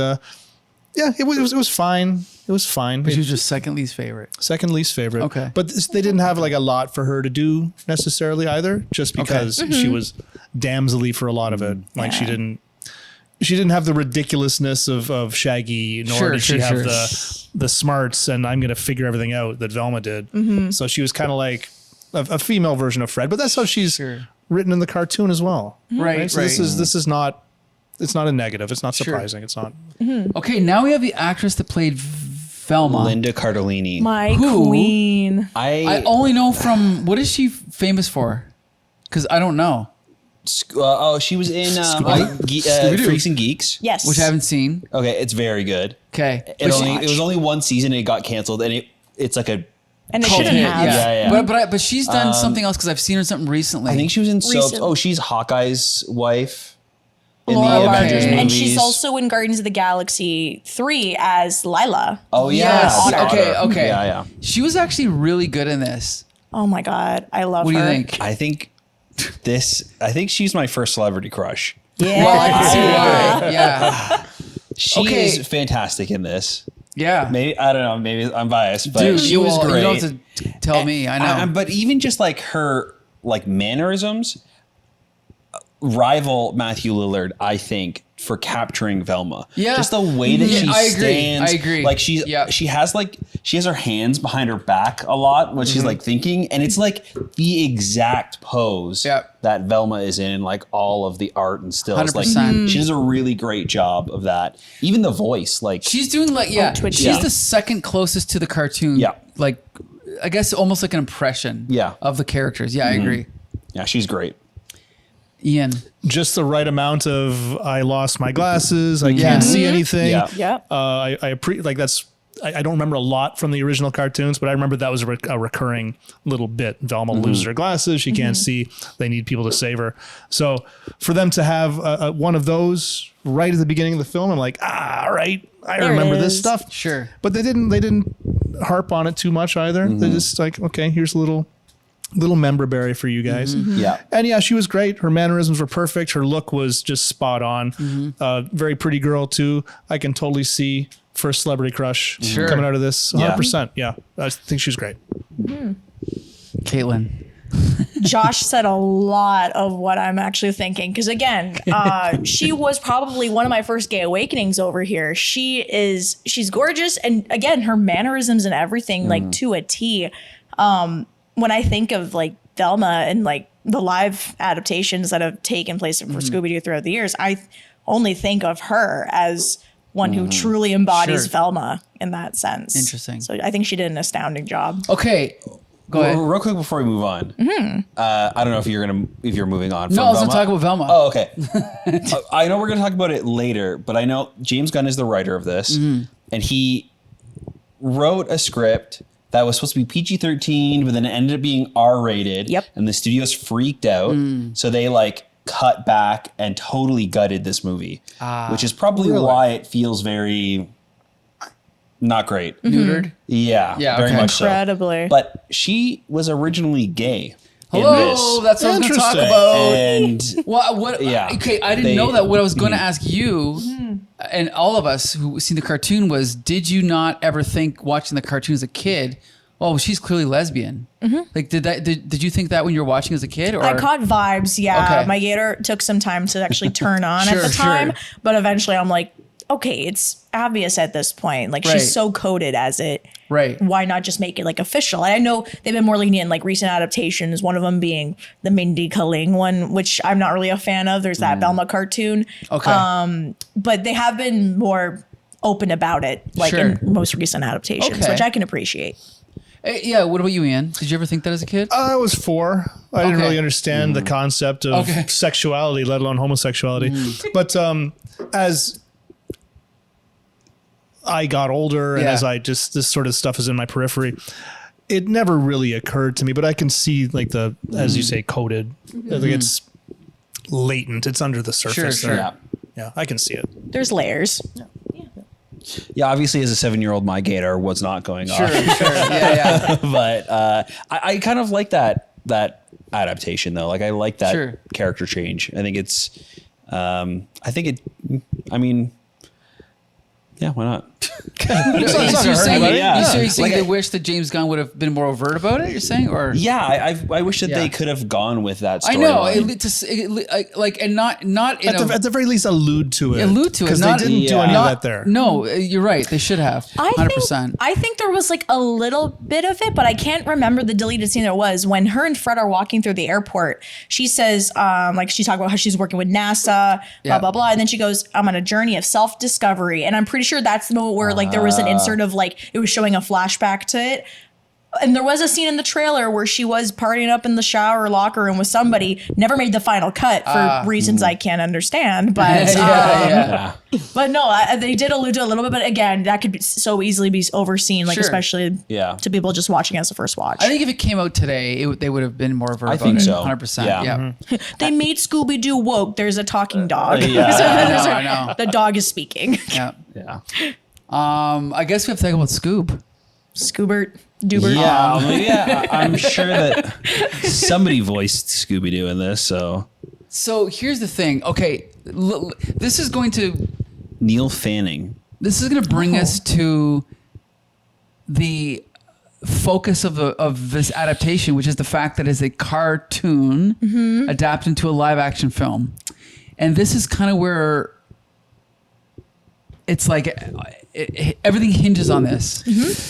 Speaker 3: it was fine. It was fine.
Speaker 1: She was your second least favorite.
Speaker 3: Second least favorite.
Speaker 1: Okay.
Speaker 3: But they didn't have like a lot for her to do necessarily either, just because she was damselly for a lot of it. Like she didn't have the ridiculousness of Shaggy, nor did she have the smarts and I'm going to figure everything out that Velma did. So she was kind of like a female version of Fred, but that's how she's written in the cartoon as well.
Speaker 1: Right.
Speaker 3: So this is not, it's not a negative. It's not surprising. It's not.
Speaker 1: Okay, now we have the actress that played Velma.
Speaker 2: Linda Cardellini.
Speaker 4: My queen.
Speaker 1: I only know from, what is she famous for? Because I don't know.
Speaker 2: She was in Freaks and Geeks.
Speaker 4: Yes.
Speaker 1: Which I haven't seen.
Speaker 2: Okay, it's very good.
Speaker 1: Okay.
Speaker 2: It was only one season and it got canceled, and it's like a
Speaker 4: And it
Speaker 1: cult
Speaker 4: shouldn't
Speaker 1: hit,
Speaker 4: have.
Speaker 1: Yeah. But she's done something else because I've seen her in something recently.
Speaker 2: I think she was in
Speaker 4: Recent.
Speaker 2: Soaps. She's Hawkeye's wife. In
Speaker 4: Laura
Speaker 2: the
Speaker 4: Barger's.
Speaker 2: Avengers
Speaker 4: And
Speaker 2: movies.
Speaker 4: she's also in Guardians of the Galaxy 3 as Lila.
Speaker 2: Oh yeah.
Speaker 1: Yes.
Speaker 2: the
Speaker 1: Okay.
Speaker 2: Otter.
Speaker 1: Okay.
Speaker 2: Yeah.
Speaker 1: She was actually really good in this.
Speaker 4: Oh my God. I love
Speaker 1: What
Speaker 4: her.
Speaker 1: do you think?
Speaker 2: I think she's my first celebrity crush.
Speaker 4: Yeah.
Speaker 1: Well, I can see why. Yeah.
Speaker 2: She
Speaker 1: Okay.
Speaker 2: is fantastic in this.
Speaker 1: Yeah.
Speaker 2: Maybe I don't know. Maybe I'm biased, but
Speaker 1: Dude,
Speaker 2: she was great.
Speaker 1: You don't have to tell me. I know.
Speaker 2: But even just like her mannerisms rival Matthew Lillard, I think, for capturing Velma.
Speaker 1: Yeah.
Speaker 2: Just the way that she
Speaker 1: I agree.
Speaker 2: stands.
Speaker 1: I agree.
Speaker 2: Like she has her hands behind her back a lot when she's like thinking, and it's like the exact pose that Velma is in like all of the art and stills.
Speaker 1: 100%.
Speaker 2: Like she does a really great job of that. Even the voice, like
Speaker 1: She's doing like,
Speaker 4: twitchy.
Speaker 1: she's the second closest to the cartoon.
Speaker 2: Yeah.
Speaker 1: Like, I guess almost like an impression of the characters. Yeah, I agree.
Speaker 2: yeah, she's great.
Speaker 1: Ian.
Speaker 3: Just the right amount of I lost my glasses. I can't see anything.
Speaker 2: Yeah.
Speaker 4: Yep.
Speaker 3: I don't remember a lot from the original cartoons, but I remember that was a recurring little bit. Velma loses her glasses. She can't see. They need people to save her. So for them to have one of those right at the beginning of the film, I'm like, all right, I
Speaker 4: There
Speaker 3: remember
Speaker 4: it
Speaker 3: this
Speaker 4: is.
Speaker 3: stuff.
Speaker 1: Sure.
Speaker 3: But they didn't harp on it too much either. They're just like, okay, here's a little memberberry for you guys.
Speaker 2: Yeah.
Speaker 3: And yeah, she was great. Her mannerisms were perfect. Her look was just spot on. Very pretty girl too. I can totally see first celebrity crush coming out of this. 100%. Yeah. I think she's great.
Speaker 1: Caitlin.
Speaker 4: Josh said a lot of what I'm actually thinking. Because again, she was probably one of my first gay awakenings over here. She's gorgeous. And again, her mannerisms and everything, like to a T. When I think of like Velma and like the live adaptations that have taken place for Scooby-Doo throughout the years, I only think of her as one who truly embodies Velma in that sense.
Speaker 1: Interesting.
Speaker 4: So I think she did an astounding job.
Speaker 1: Okay. Go ahead.
Speaker 2: Real quick before we move on, I don't know if you're moving on.
Speaker 1: No, I was going to talk about Velma.
Speaker 2: Oh, okay. I know we're going to talk about it later, but I know James Gunn is the writer of this, and he wrote a script that was supposed to be PG-13, but then it ended up being R-rated.
Speaker 4: Yep.
Speaker 2: And the studios freaked out, so they like cut back and totally gutted this movie, which is probably why it feels very not great.
Speaker 1: Neutered?
Speaker 2: Yeah, very
Speaker 1: okay.
Speaker 2: much so.
Speaker 4: Incredibly.
Speaker 2: But she was originally gay.
Speaker 1: Hello, that's what I was going to talk
Speaker 3: Interesting.
Speaker 1: about.
Speaker 2: And
Speaker 1: What?
Speaker 2: Yeah.
Speaker 1: Okay, I didn't know that. What I was going to ask you and all of us who seen the cartoon was, did you not ever think watching the cartoon as a kid, oh, she's clearly lesbian? Like, did you think that when you were watching as a kid? Or
Speaker 4: I caught vibes, yeah.
Speaker 1: Okay.
Speaker 4: My gator took some time to actually turn on
Speaker 1: Sure,
Speaker 4: at the time,
Speaker 1: sure.
Speaker 4: but eventually I'm like, okay, it's obvious at this point. Like
Speaker 1: Right.
Speaker 4: she's so coded as it.
Speaker 1: Right.
Speaker 4: Why not just make it like official? And I know they've been more lenient in like recent adaptations, one of them being the Mindy Kaling one, which I'm not really a fan of. There's that Velma cartoon.
Speaker 1: Okay.
Speaker 4: But they have been more open about it, like
Speaker 1: Sure.
Speaker 4: in most recent adaptations,
Speaker 1: Okay.
Speaker 4: which I can appreciate.
Speaker 1: Yeah, what about you, Ian? Did you ever think that as a kid?
Speaker 3: I was 4. I didn't
Speaker 1: Okay.
Speaker 3: really understand the concept of sexuality, let alone homosexuality. But as I got older and as this sort of stuff is in my periphery, it never really occurred to me, but I can see like as you say, coded. I think it's latent. It's under the surface.
Speaker 1: Sure.
Speaker 3: there. Yeah, I can see it.
Speaker 4: There's layers.
Speaker 2: yeah, obviously as a 7-year-old, my gator was not going
Speaker 1: Sure,
Speaker 2: off.
Speaker 1: sure. Yeah.
Speaker 2: But I kind of like that that adaptation though. Like I like that
Speaker 1: Sure.
Speaker 2: character change. I think it's I mean, yeah, why not?
Speaker 1: So you're saying,
Speaker 2: Yeah.
Speaker 1: you're saying
Speaker 2: Like
Speaker 1: they wish that James Gunn would have been more overt about it? You're saying, or
Speaker 2: Yeah, I wish that
Speaker 1: Yeah.
Speaker 2: they could have gone with that
Speaker 1: I
Speaker 2: storyline.
Speaker 1: know like and not in
Speaker 3: At the very least, allude to it.
Speaker 1: Allude to it,
Speaker 3: because they
Speaker 1: not-
Speaker 3: didn't do
Speaker 2: Yeah.
Speaker 3: any
Speaker 1: not,
Speaker 3: of that there.
Speaker 1: No, you're right. They should have. 100%.
Speaker 4: I think there was like a little bit of it, but I can't remember the deleted scene there was when her and Fred are walking through the airport. She says, like she's talking about how she's working with NASA,
Speaker 1: Yeah.
Speaker 4: blah, blah, blah. And then she goes, I'm on a journey of self-discovery. And I'm pretty sure that's the moment where like there was an insert of like, it was showing a flashback to it. And there was a scene in the trailer where she was partying up in the shower locker room with somebody. Never made the final cut for reasons I can't understand. But
Speaker 1: yeah.
Speaker 4: but no, they did allude to it a little bit. But again, that could so easily be overseen, like
Speaker 1: Sure.
Speaker 4: especially
Speaker 2: Yeah.
Speaker 4: to people just watching as a first watch.
Speaker 1: I think if it came out today, they would have been more overt
Speaker 2: I
Speaker 1: about
Speaker 2: think
Speaker 1: it.
Speaker 2: so.
Speaker 1: 100%.
Speaker 2: Yeah.
Speaker 1: Yeah.
Speaker 4: They made Scooby-Doo woke. There's a talking dog.
Speaker 2: yeah.
Speaker 1: I know.
Speaker 4: The dog is speaking.
Speaker 1: Yeah.
Speaker 2: Yeah.
Speaker 1: I guess we have to talk about Scoob.
Speaker 4: Scoobert, Doobert.
Speaker 2: Yeah, I'm sure that somebody voiced Scooby-Doo in this.
Speaker 1: So here's the thing. Okay, this is going to
Speaker 2: Neil Fanning.
Speaker 1: bring us to the focus of this adaptation, which is the fact that it's a cartoon adapted into a live action film, and this is kind of where it's like everything hinges on this,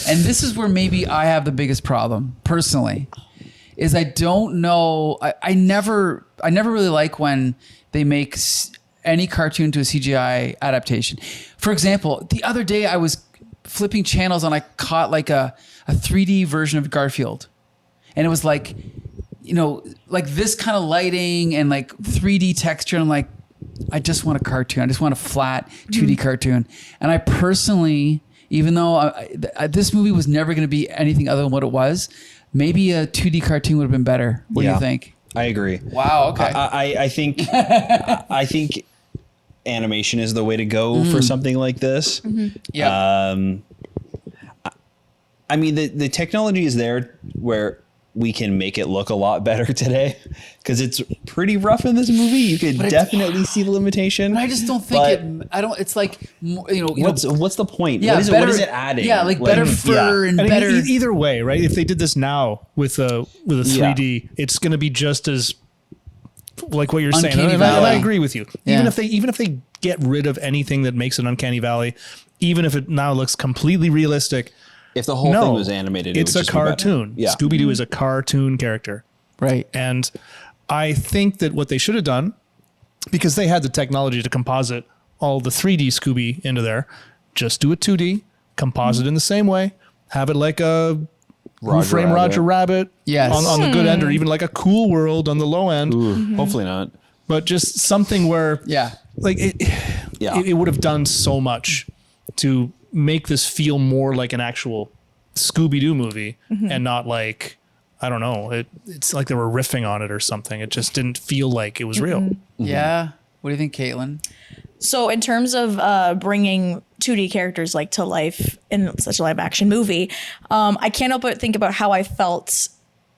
Speaker 1: and this is where maybe I have the biggest problem personally. Is I don't know. I never really like when they make any cartoon to a CGI adaptation. For example, the other day I was flipping channels and I caught like a 3D version of Garfield, and it was like, like this kind of lighting and like 3D texture. And I'm like, I just want a cartoon. I just want a flat 2D cartoon. And I personally, even though this movie was never going to be anything other than what it was, maybe a 2D cartoon would have been better. What do you think?
Speaker 2: I agree.
Speaker 1: Wow. Okay.
Speaker 2: I think animation is the way to go for something like this.
Speaker 1: Yeah.
Speaker 2: I mean, the technology is there where we can make it look a lot better today because it's pretty rough in this movie. You could definitely see the limitation.
Speaker 1: But I just don't think I don't. It's like
Speaker 2: What's the point?
Speaker 1: Yeah,
Speaker 2: what
Speaker 1: better,
Speaker 2: is it adding?
Speaker 1: Yeah, like better fur and
Speaker 3: And
Speaker 1: better.
Speaker 3: either way, right? If they did this now with a 3D, it's going to be just as like what you're saying.
Speaker 1: Uncanny
Speaker 3: And I
Speaker 1: Valley.
Speaker 3: agree with you.
Speaker 1: Yeah.
Speaker 3: Even if they get rid of anything that makes an uncanny valley, even if it now looks completely realistic,
Speaker 2: If the whole thing was animated, it
Speaker 3: it's
Speaker 2: would
Speaker 3: a
Speaker 2: just be better.
Speaker 3: cartoon.
Speaker 2: Yeah.
Speaker 3: Scooby-Doo is a cartoon character.
Speaker 1: Right.
Speaker 3: And I think that what they should have done, because they had the technology to composite all the 3D Scooby into there, just do a 2D, composite in the same way, have it like a Who Framed Roger Rabbit
Speaker 1: Yes.
Speaker 3: on the good end, or even like a Cool World on the low end.
Speaker 2: Hopefully not.
Speaker 3: But just something where
Speaker 1: Yeah.
Speaker 3: like it would have done so much to make this feel more like an actual Scooby-Doo movie and not like, I don't know, it's like they were riffing on it or something. It just didn't feel like it was real.
Speaker 1: Yeah. What do you think, Caitlin?
Speaker 4: So in terms of bringing 2D characters like to life in such a live action movie, I can't help but think about how I felt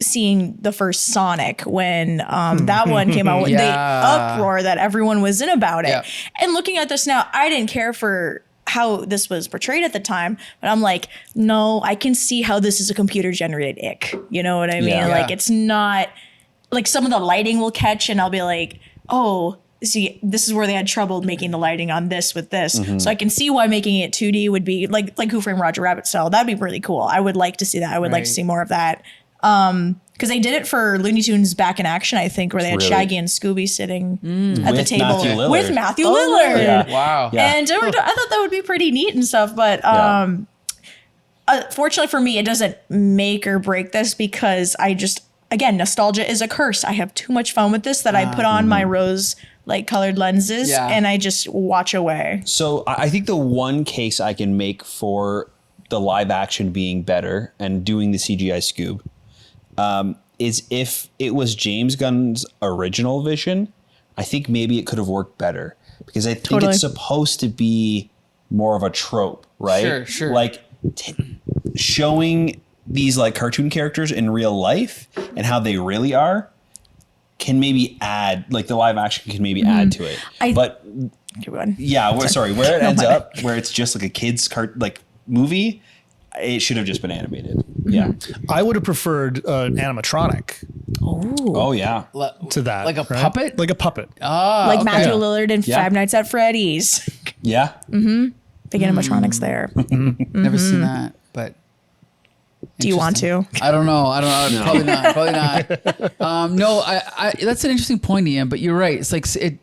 Speaker 4: seeing the first Sonic when that one came out with the uproar that everyone was in about it.
Speaker 1: Yeah.
Speaker 4: And looking at this now, I didn't care for how this was portrayed at the time, but I'm like, no, I can see how this is a computer generated ick. You know what I mean?
Speaker 2: Yeah.
Speaker 4: Like it's not like some of the lighting will catch and I'll be like, oh, see, this is where they had trouble making the lighting on this with this. So I can see why making it 2D would be like Who Framed Roger Rabbit style. That'd be really cool. I would like to see that. I would like to see more of that. Because they did it for Looney Tunes Back in Action, I think, where they had
Speaker 2: Really?
Speaker 4: Shaggy and Scooby sitting at the
Speaker 2: With
Speaker 4: table
Speaker 2: Matthew Lillard.
Speaker 4: with Matthew Lillard.
Speaker 2: Yeah.
Speaker 1: Wow.
Speaker 2: Yeah.
Speaker 4: And I thought that would be pretty neat and stuff. But fortunately for me, it doesn't make or break this because again, nostalgia is a curse. I have too much fun with this that I put on my rose like colored lenses and I just watch away.
Speaker 2: So I think the one case I can make for the live action being better and doing the CGI Scoob is if it was James Gunn's original vision, I think maybe it could have worked better because I think it's supposed to be more of a trope, right?
Speaker 1: Sure.
Speaker 2: Like showing these like cartoon characters in real life and how they really are can maybe add, like the live action can maybe add to it. But yeah, where it ends up, where it's just like a kid's movie, it should have just been animated. Yeah.
Speaker 3: I would have preferred animatronic
Speaker 2: Oh yeah.
Speaker 3: to that.
Speaker 1: Like a puppet?
Speaker 3: Like a puppet.
Speaker 4: Like Matthew Lillard in
Speaker 2: Yeah.
Speaker 4: Five Nights at Freddy's.
Speaker 2: Yeah.
Speaker 4: Big animatronics there.
Speaker 1: Never seen that, but
Speaker 4: Do you want to?
Speaker 1: I don't know. Probably not. Probably not. No, I that's an interesting point, Ian. But you're right. It's like it.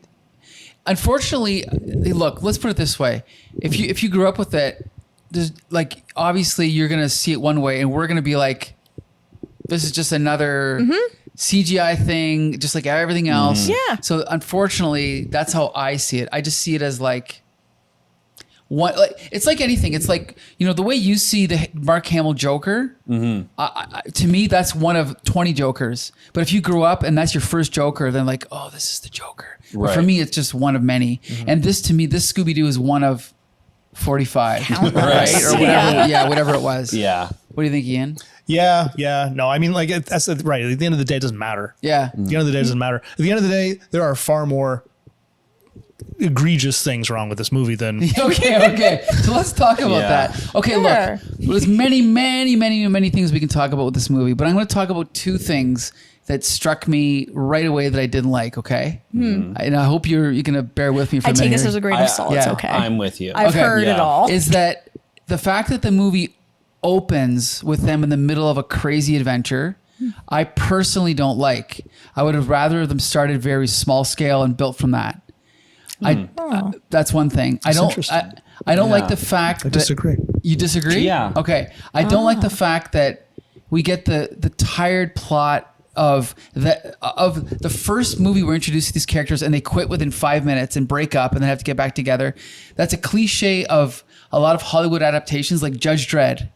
Speaker 1: Unfortunately, look. Let's put it this way: if you grew up with it, there's like obviously you're gonna see it one way, and we're gonna be like, this is just another CGI thing, just like everything else.
Speaker 4: Yeah.
Speaker 1: So unfortunately, that's how I see it. I just see it as like. It's like anything. It's like, the way you see the Mark Hamill Joker, to me, that's one of 20 Jokers. But if you grew up and that's your first Joker, then like, oh, this is the Joker. But
Speaker 2: Right.
Speaker 1: for me, it's just one of many. And this Scooby-Doo is one of 45.
Speaker 4: Countless.
Speaker 1: Right? Or whatever. Yeah, whatever it was.
Speaker 2: Yeah.
Speaker 1: What do you think, Ian?
Speaker 3: Yeah. No, I mean, like, that's right. At the end of the day, it doesn't matter.
Speaker 1: Yeah.
Speaker 3: At the end of the day, it doesn't matter. At the end of the day, there are far more egregious things wrong with this movie than
Speaker 1: Okay. So let's talk about
Speaker 2: Yeah.
Speaker 1: that. Okay,
Speaker 4: Sure.
Speaker 1: look, there's many things we can talk about with this movie, but I'm going to talk about two things that struck me right away that I didn't like. Okay, and I hope you're going to bear with me for a
Speaker 4: I
Speaker 1: minute.
Speaker 4: take this
Speaker 1: here.
Speaker 4: as a grain of salt. It's
Speaker 1: yeah,
Speaker 4: okay.
Speaker 2: I'm with you.
Speaker 4: I've
Speaker 1: Okay.
Speaker 4: heard it
Speaker 2: Yeah.
Speaker 4: all.
Speaker 1: Is that the fact that the movie opens with them in the middle of a crazy adventure? I personally don't like. I would have rather them started very small scale and built from that. That's one thing. I don't like the fact that
Speaker 3: disagree.
Speaker 1: You disagree?
Speaker 2: Yeah.
Speaker 1: Okay. I don't like the fact that we get the tired plot of the first movie we're introduced to these characters and they quit within 5 minutes and break up and then have to get back together. That's a cliche of a lot of Hollywood adaptations like Judge Dredd.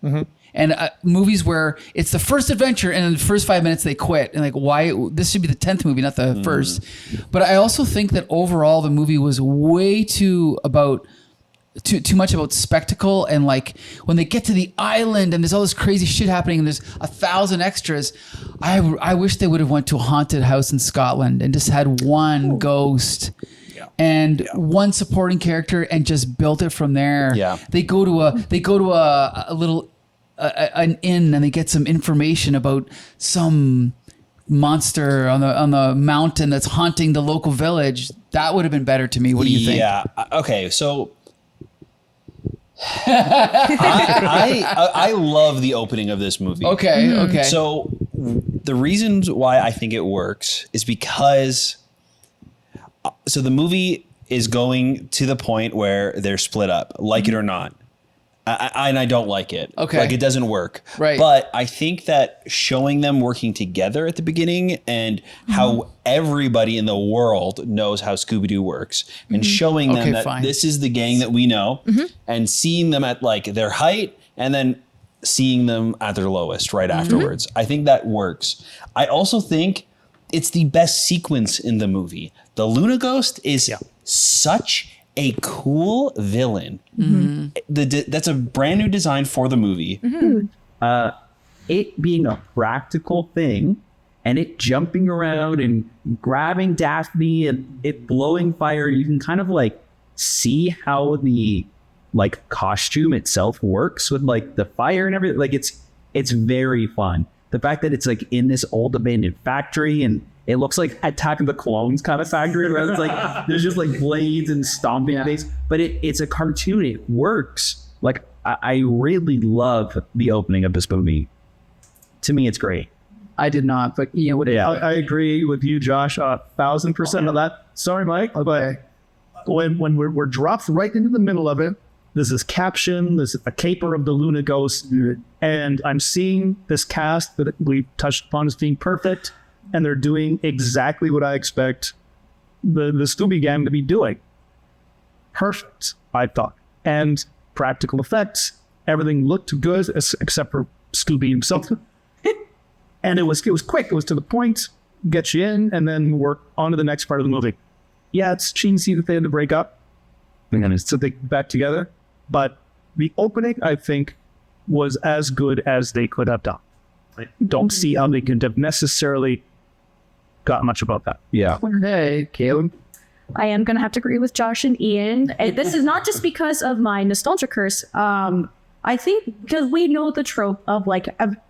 Speaker 1: And movies where it's the first adventure and in the first 5 minutes they quit. And like, why? This should be the 10th movie, not the first. But I also think that overall the movie was way too much about spectacle. And like when they get to the island and there's all this crazy shit happening and there's 1,000 extras, I wish they would have went to a haunted house in Scotland and just had one ghost. And one supporting character and just built it from there.
Speaker 2: Yeah.
Speaker 1: They go to a little an inn and they get some information about some monster on the mountain that's haunting the local village. That would have been better to me. What do you think?
Speaker 2: Yeah. Okay. So I love the opening of this movie.
Speaker 1: Okay.
Speaker 2: So the reasons why I think it works is because so the movie is going to the point where they're split up, like it or not. And I don't like it.
Speaker 1: Okay.
Speaker 2: Like it doesn't work.
Speaker 1: Right.
Speaker 2: But I think that showing them working together at the beginning and how everybody in the world knows how Scooby-Doo works and showing them that this is the gang that we know and seeing them at like their height and then seeing them at their lowest right afterwards. I think that works. I also think it's the best sequence in the movie. The Luna Ghost is such a cool villain. That's a brand new design for the movie.
Speaker 5: It being a practical thing and it jumping around and grabbing Daphne and it blowing fire, you can kind of like see how the like costume itself works with like the fire and everything. Like it's very fun. The fact that it's like in this old abandoned factory and it looks like Attack of the Clones kind of factory, where it's like there's just like blades and stomping things, but it's a cartoon. It works. Like I really love the opening of this movie. To me, it's great.
Speaker 1: I did not, but
Speaker 3: I agree with you, Josh, 1,000% of that. Sorry, Mike, but when we're dropped right into the middle of it, there's this caption, there's a caper of the Luna Ghost, and I'm seeing this cast that we touched upon as being perfect, and they're doing exactly what I expect the Scooby Gang to be doing. Perfect, I thought. And practical effects, everything looked good except for Scooby himself. And it was quick, it was to the point, get you in, and then we're on to the next part of the movie. Yeah, it's cheesy that they had to break up, so they get back together. But the opening, I think, was as good as they could have done. I don't see how they could have necessarily got much about that.
Speaker 5: Yeah.
Speaker 1: Hey, Caleb.
Speaker 6: I am going to have to agree with Josh and Ian. And this is not just because of my nostalgia curse. I think because we know the trope of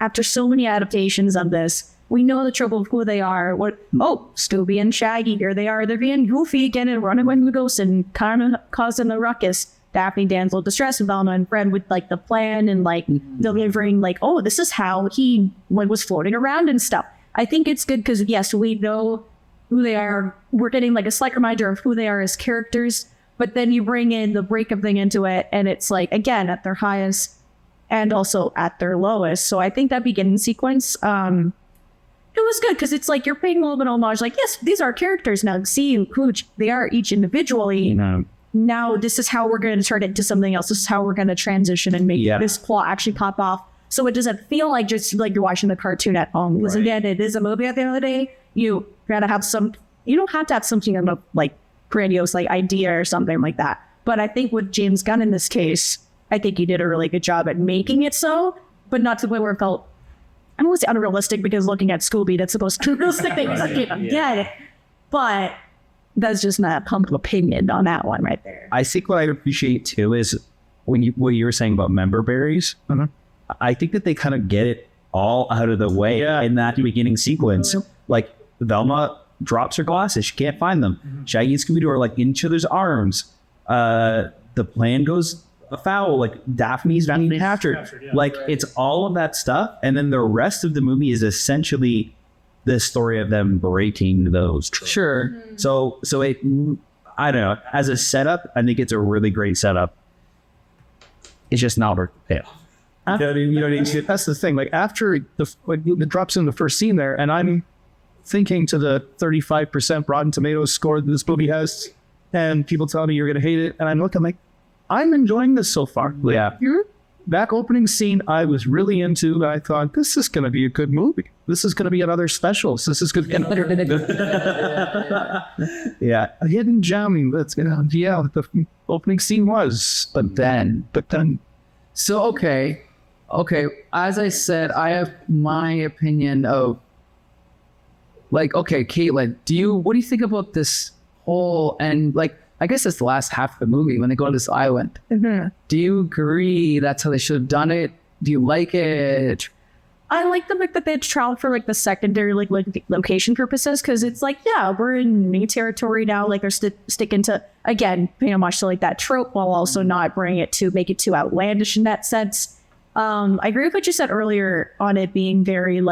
Speaker 6: after so many adaptations of this, we know the trope of who they are. Scooby and Shaggy, here they are. They're being goofy again and running with the ghosts and kind of causing the ruckus. Daphne, damsel distress, and Velma and Fred with the plan and delivering this is how he was floating around and stuff. I think it's good because yes, we know who they are. We're getting a slight reminder of who they are as characters, but then you bring in the breakup thing into it, and it's again at their highest and also at their lowest. So I think that beginning sequence, it was good because it's you're paying a little bit of homage. Yes, these are characters now. See who they are each individually. Now this is how we're going to turn it into something else. This is how we're going to transition and make this plot actually pop off. So it doesn't feel just you're watching the cartoon at home. Because again, it is a movie at the end of the day. You gotta have you don't have to have something of a grandiose idea or something like that. But I think with James Gunn in this case, I think he did a really good job at making it so, but not to the point where it felt, I don't want to say unrealistic because looking at Scooby, that's supposed to be realistic things. Get it. But that's just my humble opinion on that one right there.
Speaker 5: I think what I appreciate too is what you were saying about member berries. I think that they kind of get it all out of the way in that beginning sequence. Velma drops her glasses. She can't find them. Shaggy and Scooby-Doo are in each other's arms. The plan goes afoul. Daphne's being captured. It's all of that stuff. And then the rest of the movie is essentially the story of them breaking those tropes.
Speaker 1: Sure.
Speaker 5: So it, I don't know. As a setup, I think it's a really great setup. It's just not worth the payoff.
Speaker 3: That's the thing. After it drops in the first scene there, and I'm thinking to the 35% Rotten Tomatoes score that this movie has, and people tell me you're going to hate it, and I'm looking I'm enjoying this so far.
Speaker 5: Yeah.
Speaker 3: That opening scene I was really into. I thought, this is going to be a good movie. This is going to be another specials. This is going to be another... a hidden gem. That's the opening scene was. But then...
Speaker 1: So, okay. As I said, I have my opinion of Caitlin, what do you think about this whole, and I guess it's the last half of the movie when they go to this island. Do you agree that's how they should have done it? Do you like it?
Speaker 6: I like the fact that they had traveled for the secondary location purposes because it's we're in new territory now. They're sticking to, again, paying homage to that trope while also not bringing it to make it too outlandish in that sense. I agree with what you said earlier on it being very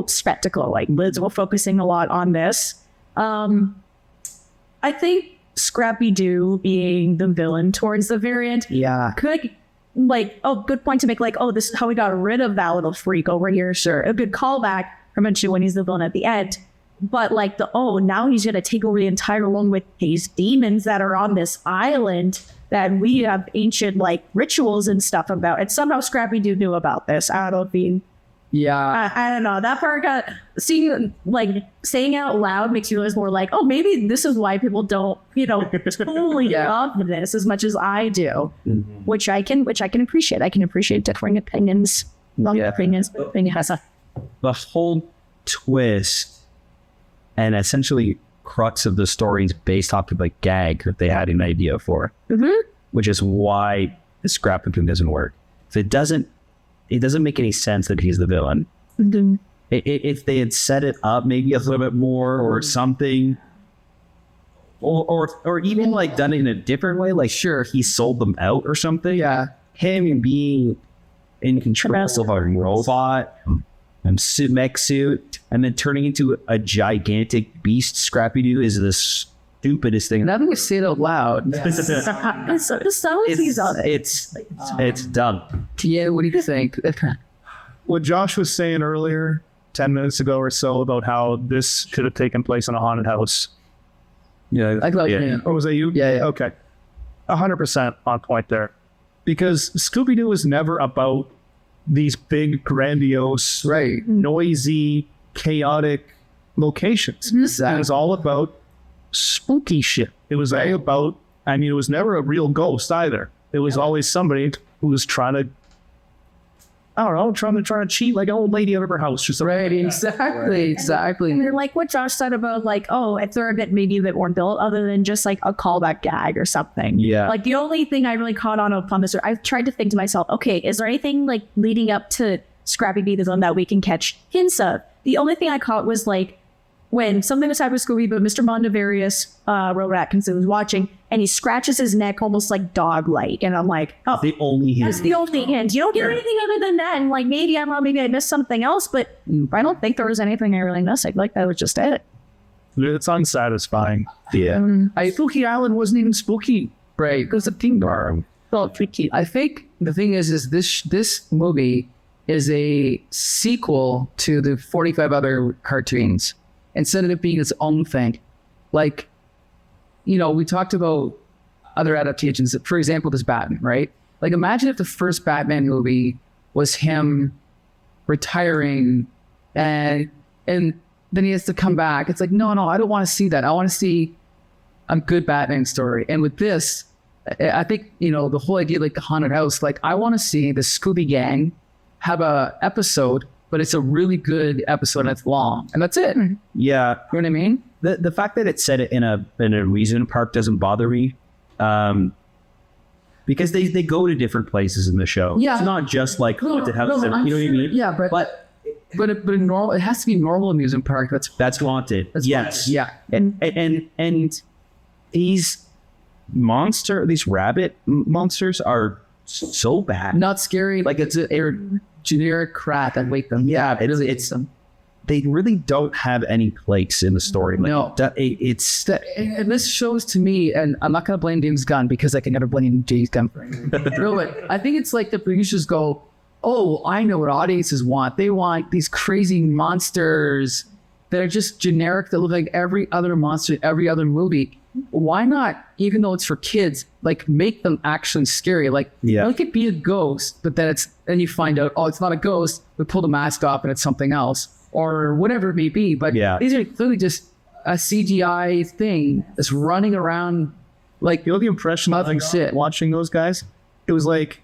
Speaker 6: spectacle. Liz, we're focusing a lot on this. I think Scrappy-Doo being the villain towards the very end could good point to make this is how we got rid of that little freak over here. Sure, a good callback from eventually when he's the villain at the end. But now he's gonna take over the entire world with these demons that are on this island that we have ancient rituals and stuff about. And somehow Scrappy-Doo knew about this. I don't know if he... I don't know. That part got saying out loud makes you realize more maybe this is why people don't, totally love this as much as I do, which I can appreciate. I can appreciate differing opinions, opinions.
Speaker 5: The whole twist and essentially crux of the story is based off of a gag that they had an idea for, which is why the Scrappy-Doo doesn't work. So it doesn't make any sense that he's the villain. If they had set it up maybe a little bit more or something, or even done it in a different way, sure, he sold them out or something. Yeah. Him being in control of a robot and mech suit and then turning into a gigantic beast Scrappy-Doo is the stupidest thing.
Speaker 1: Now that we say it out loud,
Speaker 5: it's dumb.
Speaker 1: Yeah, what do you think?
Speaker 3: What Josh was saying earlier, 10 minutes ago or so, about how this should have taken place in a haunted house.
Speaker 5: Yeah,
Speaker 1: I thought,
Speaker 3: Or was that you?
Speaker 1: Yeah.
Speaker 3: Okay. 100% on point there. Because Scooby-Doo was never about these big, grandiose, noisy, chaotic locations.
Speaker 1: Exactly.
Speaker 3: It was all about spooky shit. It was all about, it was never a real ghost either. It was always somebody who was trying to I don't know, trying to cheat like an old lady out of her house or something.
Speaker 7: Right, exactly.
Speaker 6: And then, like what Josh said about like, oh, if they're a bit maybe a bit more built, other than just like a callback gag or something.
Speaker 5: Yeah.
Speaker 6: Like the only thing I really caught on upon this, I tried to think to myself, okay, is there anything like leading up to Scrappy Beatism that we can catch hints of? The only thing I caught was like when something was happening with Scooby, but Mr. Mondavarius, Robert Atkinson was watching, and he scratches his neck almost like dog-like, and I'm like, oh,
Speaker 5: The only hint.
Speaker 6: that's the only hint. You don't get anything other than that. And like maybe I'm wrong, maybe I missed something else, but I don't think there was anything I really missed. I feel like that was just it.
Speaker 3: It's unsatisfying.
Speaker 5: Yeah.
Speaker 3: Spooky Island wasn't even spooky.
Speaker 7: Right.
Speaker 3: It was a theme park.
Speaker 7: Well, I think the thing is this movie is a sequel to the 45 other cartoons instead of it being its own thing. Like, you know, we talked about other adaptations. For example, this Batman, right? Like, imagine if the first Batman movie was him retiring and then he has to come back. It's like, no, I don't want to see that. I want to see a good Batman story. And with this, I think, you know, the whole idea, like the haunted house, like I want to see the Scooby Gang have a episode, but it's a really good episode and it's long, and that's it. You
Speaker 5: Yeah.
Speaker 7: know what I mean?
Speaker 5: The fact that it said it in a amusement park doesn't bother me. Because they go to different places in the show.
Speaker 7: Yeah.
Speaker 5: It's not just like haunted house. You know what I mean?
Speaker 7: Yeah, but normal. It has to be normal amusement park.
Speaker 5: That's haunted. Yes.
Speaker 7: Yeah.
Speaker 5: And these rabbit monsters are so bad.
Speaker 7: Not scary. Like it's a generic crap that wake them.
Speaker 5: Yeah,
Speaker 7: it really is.
Speaker 5: They really don't have any place in the story. Like,
Speaker 7: No.
Speaker 5: It's
Speaker 7: And this shows to me, and I'm not going to blame James Gunn because I can never blame James Gunn for anything. No, but I think it's like the producers go, oh, I know what audiences want. They want these crazy monsters that are just generic, that look like every other monster, every other movie. Why not, even though it's for kids, like make them actually scary? Like,
Speaker 5: Yeah.
Speaker 7: it could be a ghost, but then you find out, oh, it's not a ghost. We pull the mask off and it's something else, or whatever it may be. But
Speaker 5: Yeah.
Speaker 7: these are clearly just a CGI thing that's running around. Like,
Speaker 3: You know the impression I
Speaker 7: Nothing
Speaker 3: got
Speaker 7: shit.
Speaker 3: watching those guys? It was like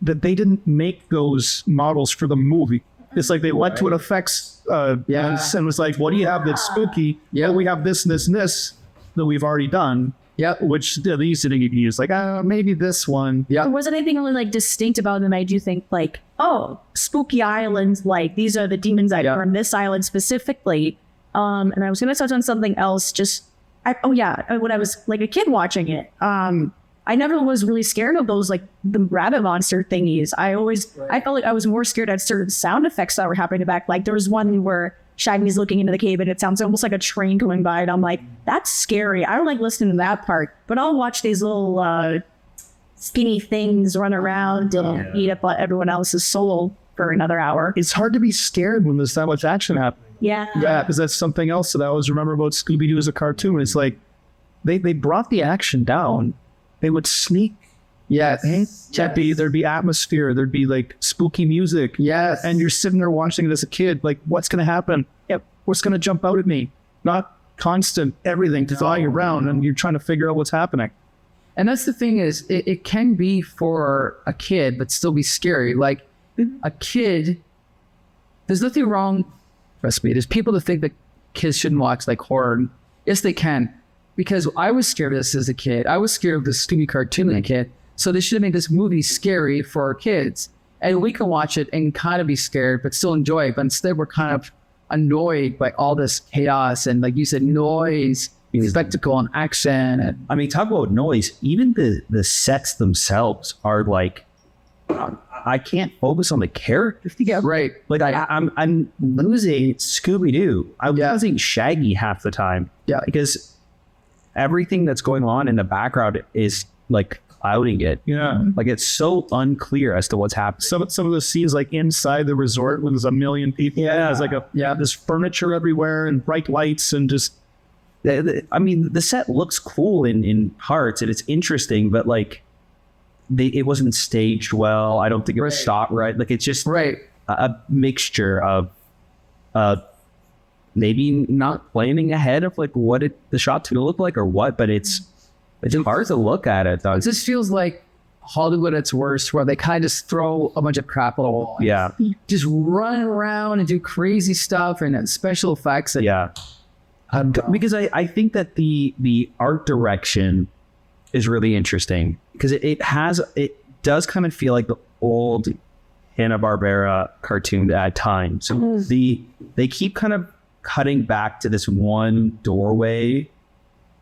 Speaker 3: that they didn't make those models for the movie. It's like they went to an effects
Speaker 7: Yes.
Speaker 3: and was like, what do you have that's spooky?
Speaker 7: Yeah.
Speaker 3: Well, we have this and this and this that we've already done.
Speaker 7: Yep.
Speaker 3: Which they used to use. Like, maybe this one.
Speaker 7: Yeah.
Speaker 6: There wasn't anything really like distinct about them. I do think like, oh, Spooky Island, like these are the demons that are on this island specifically. And I was gonna touch on something else. When I was like a kid watching it, I never was really scared of those like the rabbit monster thingies. I felt like I was more scared at certain sound effects that were happening back. Like there was one where Shaggy's looking into the cave and it sounds almost like a train going by, and I'm like, that's scary. I don't like listening to that part, but I'll watch these little skinny things run around and eat up everyone else's soul for another hour.
Speaker 3: It's hard to be scared when there's that much action happening.
Speaker 6: Yeah.
Speaker 3: Yeah, because that's something else that I always remember about Scooby-Doo as a cartoon. It's like they brought the action down. They would sneak.
Speaker 7: Yes.
Speaker 3: There'd be atmosphere. There'd be like spooky music.
Speaker 7: Yes.
Speaker 3: And you're sitting there watching it as a kid. Like, what's going to happen? Yep. What's going to jump out at me? Not constant everything flying around, and you're trying to figure out what's happening.
Speaker 7: And that's the thing is, it can be for a kid, but still be scary. Like a kid, there's nothing wrong. Trust me, there's people that think that kids shouldn't watch like horror. Yes, they can. Because I was scared of this as a kid. I was scared of the Scooby cartoon as a kid. So they should have made this movie scary for our kids. And we can watch it and kind of be scared, but still enjoy it. But instead, we're kind of annoyed by all this chaos and, like you said, noise, spectacle, and action. And
Speaker 5: I mean, talk about noise. Even the sets themselves are like, I can't focus on the characters.
Speaker 7: yeah, right.
Speaker 5: Like I'm losing Scooby-Doo. I'm losing Shaggy half the time.
Speaker 7: Yeah.
Speaker 5: Because everything that's going on in the background is like clouding it.
Speaker 3: Yeah.
Speaker 5: Like it's so unclear as to what's happening.
Speaker 3: Some of the scenes like inside the resort when there's a million people.
Speaker 5: Yeah.
Speaker 3: There's like there's furniture everywhere and bright lights and just.
Speaker 5: I mean, the set looks cool in parts and it's interesting, but like it wasn't staged well. I don't think it was shot right. Like it's just a mixture of maybe not planning ahead of like what the shot's gonna look like or what, but it's hard to look at it though.
Speaker 7: It just feels like Hollywood at its worst, where they kind of just throw a bunch of crap at the wall.
Speaker 5: Yeah.
Speaker 7: Just run around and do crazy stuff and special effects. And,
Speaker 5: Yeah. Because I think that the art direction is really interesting because it does kind of feel like the old Hanna-Barbera cartoon at times. They keep kind of cutting back to this one doorway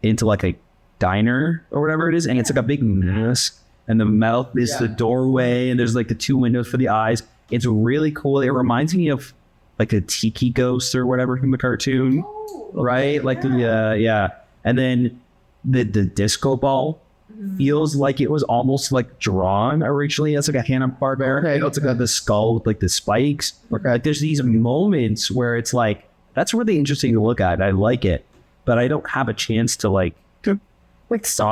Speaker 5: into like a diner or whatever it is, and it's like a big mess, and the mouth is the doorway, and there's like the two windows for the eyes. It's really cool. It reminds me of like a tiki ghost or whatever from the cartoon, right? Like the and then the disco ball feels like it was almost like drawn originally as like a Hanna-Barbera. Okay. It's like the skull with like the spikes. Like there's these moments where it's like, that's really interesting to look at. I like it, but I don't have a chance to like
Speaker 6: With so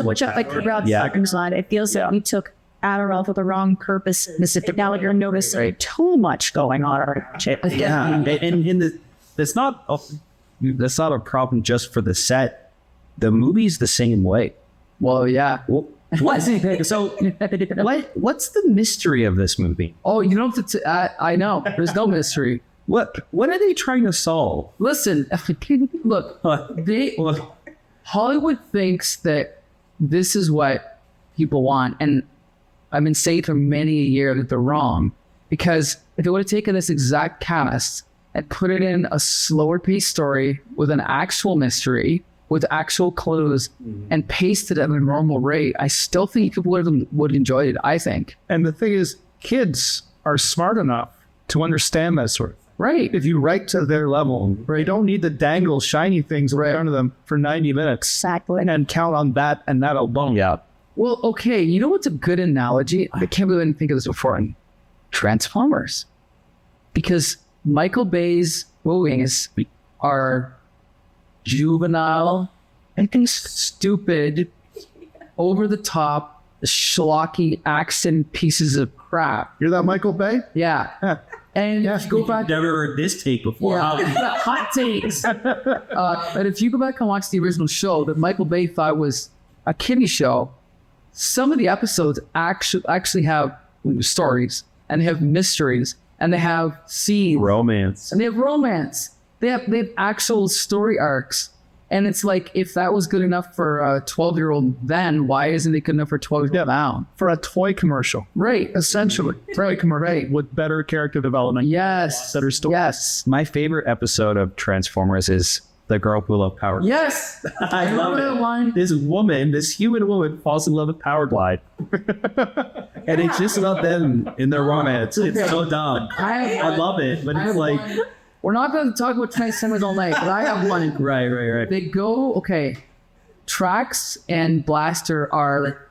Speaker 6: much like throughout seconds on, it feels like we took Adderall for the wrong purposes. And now you're noticing too much going on.
Speaker 5: Yeah, and that's not a problem just for the set. The movie's the same way.
Speaker 7: Well, yeah.
Speaker 5: What's the mystery of this movie?
Speaker 7: Oh, you don't have to. I know. There's no mystery.
Speaker 5: What are they trying to solve?
Speaker 7: Listen, look. Hollywood thinks that this is what people want, and I've been saying for many a year that they're wrong. Because if they would have taken this exact cast and put it in a slower paced story with an actual mystery, with actual clues, and pasted it at a normal rate, I still think people would enjoy it, I think.
Speaker 3: And the thing is, kids are smart enough to understand that sort of thing.
Speaker 7: Right.
Speaker 3: If you write to their level, right, you don't need to dangle shiny things in front of them for 90 minutes.
Speaker 6: Exactly.
Speaker 3: And count on that and that alone.
Speaker 5: Yeah.
Speaker 7: Well, okay, you know what's a good analogy? I can't believe I didn't think of this before. Transformers. Because Michael Bay's movies are juvenile, I think stupid, over the top, schlocky action pieces of crap.
Speaker 3: You're that Michael Bay?
Speaker 7: Yeah. And if you go back,
Speaker 5: Never heard this take before.
Speaker 7: yeah, hot takes. But if you go back and watch the original show that Michael Bay thought was a kiddie show, some of the episodes actually have stories, and they have mysteries, and they have scenes,
Speaker 5: Romance.
Speaker 7: and they have romance. They have actual story arcs. And it's like, if that was good enough for a 12-year-old then, why isn't it good enough for 12-year-old now?
Speaker 3: For a toy commercial.
Speaker 7: Right, essentially.
Speaker 3: Toy commercial. Right. With better character development.
Speaker 7: Yes.
Speaker 3: Better story.
Speaker 7: Yes.
Speaker 5: My favorite episode of Transformers is The Girl Who Loved Power.
Speaker 7: Yes.
Speaker 5: I love
Speaker 7: that line.
Speaker 5: it. This human woman falls in love with Power Glide. And it's just about them in their romance. It's so dumb. I love it, but it's like...
Speaker 7: We're not going to talk about Transformers all night, but I have one.
Speaker 5: Right.
Speaker 7: They go, okay, Trax and Blaster are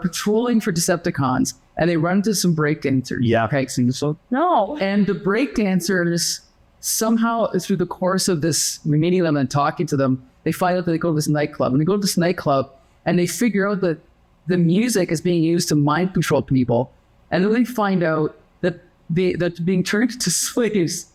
Speaker 7: patrolling for Decepticons, and they run into some breakdancers.
Speaker 5: Yeah.
Speaker 7: Okay, so
Speaker 6: No.
Speaker 7: and the breakdancers, somehow through the course of this meeting them and talking to them, they find out that they go to this nightclub. And they go to this nightclub, and they figure out that the music is being used to mind control people. And then they find out that they're being turned into slaves.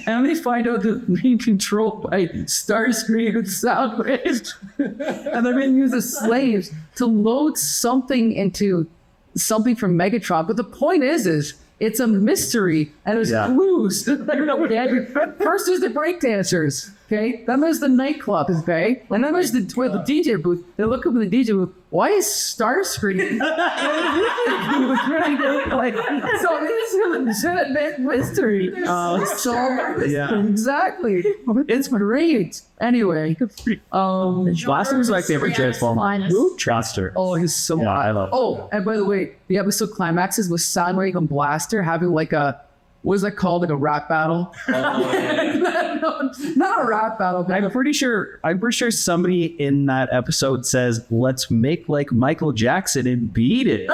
Speaker 7: And they find out that they're being controlled by Starscream and Soundwave. And they're being used as slaves to load something into something from Megatron. But the point is it's a mystery, and there's clues. First there's the breakdancers, okay? Then there's the nightclub, okay? And then there's the DJ booth. They look up at the DJ booth. Why is Starscream? So it's a big mystery. Exactly. It's great. Anyway,
Speaker 5: Blaster's my favorite Transformer. Blaster.
Speaker 7: Oh, he's so
Speaker 5: I love it.
Speaker 7: Oh, and by the way, the episode climaxes with Soundwave and Blaster having like a, what is that called? Like a rap battle? No, not a rap battle. But
Speaker 5: I'm pretty sure somebody in that episode says, "Let's make like Michael Jackson and beat it."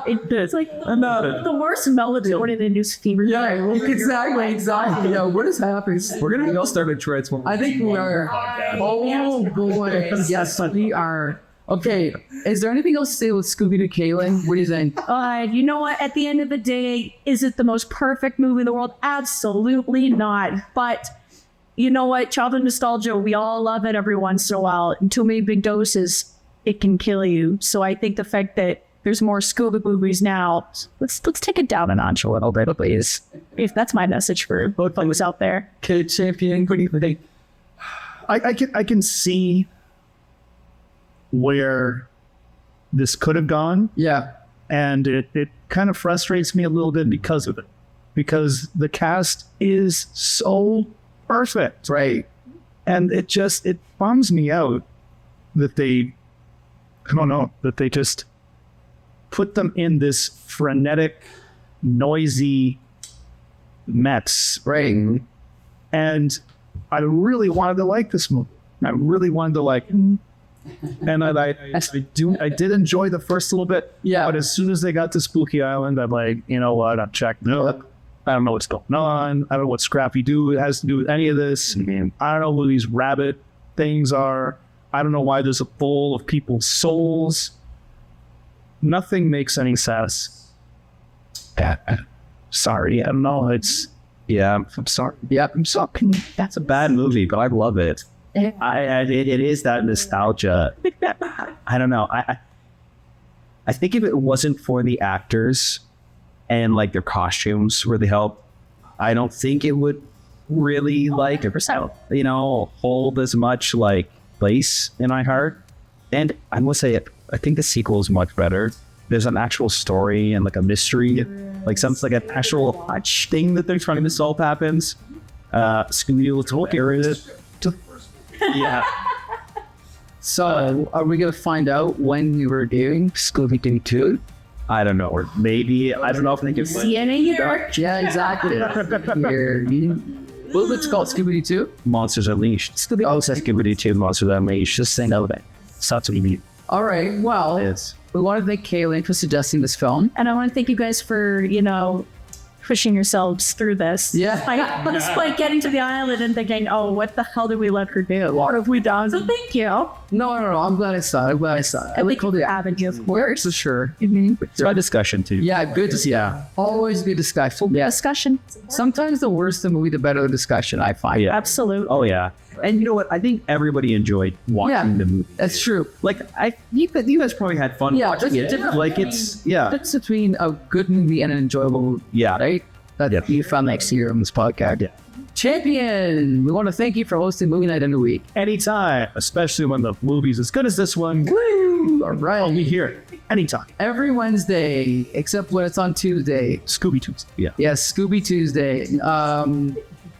Speaker 6: It's like the worst melody in the news fever.
Speaker 7: yeah, exactly. Yeah, what is happening?
Speaker 5: We're gonna go start a Transformer.
Speaker 7: I think we are. Oh boy, yes, we are. Okay, is there anything else to say with Scooby-Doo, Kaylin? What do you think?
Speaker 6: You know what? At the end of the day, is it the most perfect movie in the world? Absolutely not. But you know what? Childhood nostalgia, we all love it every once in a while. In too many big doses, it can kill you. So I think the fact that there's more Scooby movies now, let's take it down a notch a little bit, please. If that's my message for both things out there.
Speaker 5: Kid champion, what do you think?
Speaker 3: I can see where this could have gone,
Speaker 7: Yeah.
Speaker 3: and it kind of frustrates me a little bit because of it. Because the cast is so perfect.
Speaker 7: Right.
Speaker 3: And it bums me out that they just put them in this frenetic, noisy mess.
Speaker 7: Right.
Speaker 3: And I really wanted to like this movie. I really wanted to like it. And I did enjoy the first little bit.
Speaker 7: Yeah.
Speaker 3: But as soon as they got to Spooky Island, I'm like, you know what? I'm checked out. I don't know what's going on. I don't know what Scrappy-Doo has to do with any of this. I don't know who these rabbit things are. I don't know why there's a bowl of people's souls. Nothing makes any sense. Sorry, I don't know.
Speaker 5: Yeah,
Speaker 3: I'm sorry.
Speaker 7: Yep.
Speaker 3: I'm sorry.
Speaker 5: that's a bad movie, but I love it. It is that nostalgia. I don't know. I think if it wasn't for the actors and like their costumes really help, I don't think it would really hold as much like place in my heart. And I must say, I think the sequel is much better. There's an actual story and like a mystery, like something like an actual thing that they're trying to solve happens. Scooby-Doo, let's look at it. Yeah.
Speaker 7: So, are we going to find out when you were doing Scooby-Doo 2?
Speaker 5: I don't know, or maybe I don't know if they can.
Speaker 6: CNN New York.
Speaker 7: Yeah, exactly. Well, it's called Scooby-Doo 2?
Speaker 5: Monsters Unleashed. Scooby-Doo 2, Monsters Unleashed. Just think of it. That's what you mean.
Speaker 7: All right. Well, we want to thank Kaylin for suggesting this film.
Speaker 6: And I want to thank you guys for, pushing yourselves through this.
Speaker 7: Yeah.
Speaker 6: Despite getting to the island and thinking, oh, what the hell did we let her do? What have we done? So thank you.
Speaker 7: No. I'm glad I saw it.
Speaker 6: I think you haven't, of course.
Speaker 7: For sure.
Speaker 5: It's my discussion too.
Speaker 7: Yeah, good to see. Yeah. Always good discussion. Yeah.
Speaker 6: Discussion.
Speaker 7: Sometimes the worse the movie, the better the discussion, I find.
Speaker 5: Yeah.
Speaker 6: Absolutely.
Speaker 5: Oh yeah. And you know what? I think everybody enjoyed watching the movie.
Speaker 7: That's true.
Speaker 5: Like you guys probably had fun watching it. Like it's
Speaker 7: That's between a good movie and an enjoyable movie.
Speaker 5: Yeah.
Speaker 7: Right? That you found next year on this podcast.
Speaker 5: Yeah.
Speaker 7: Champion, we want to thank you for hosting Movie Night in the Week.
Speaker 3: Anytime, especially when the movie's as good as this one.
Speaker 7: Woo! All right.
Speaker 3: I'll be here anytime.
Speaker 7: Every Wednesday, except when it's on Tuesday.
Speaker 3: Scooby Tuesday. Yeah.
Speaker 7: Yes, Scooby Tuesday.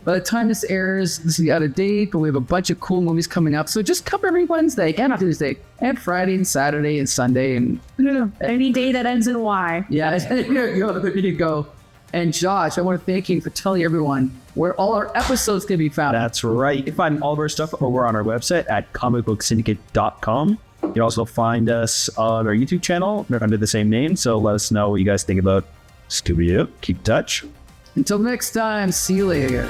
Speaker 7: By the time this airs, this will be out of date, but we have a bunch of cool movies coming up. So just come every Wednesday and Tuesday and Friday and Saturday and Sunday and
Speaker 6: any day that ends in Y.
Speaker 7: yeah, there you go. And Josh, I want to thank you for telling everyone where all our episodes can be found.
Speaker 5: That's right. You can find all of our stuff over on our website at comicbooksyndicate.com. You can also find us on our YouTube channel. They're under the same name. So let us know what you guys think about Scooby-Doo. Keep in touch.
Speaker 7: Until next time, see you later.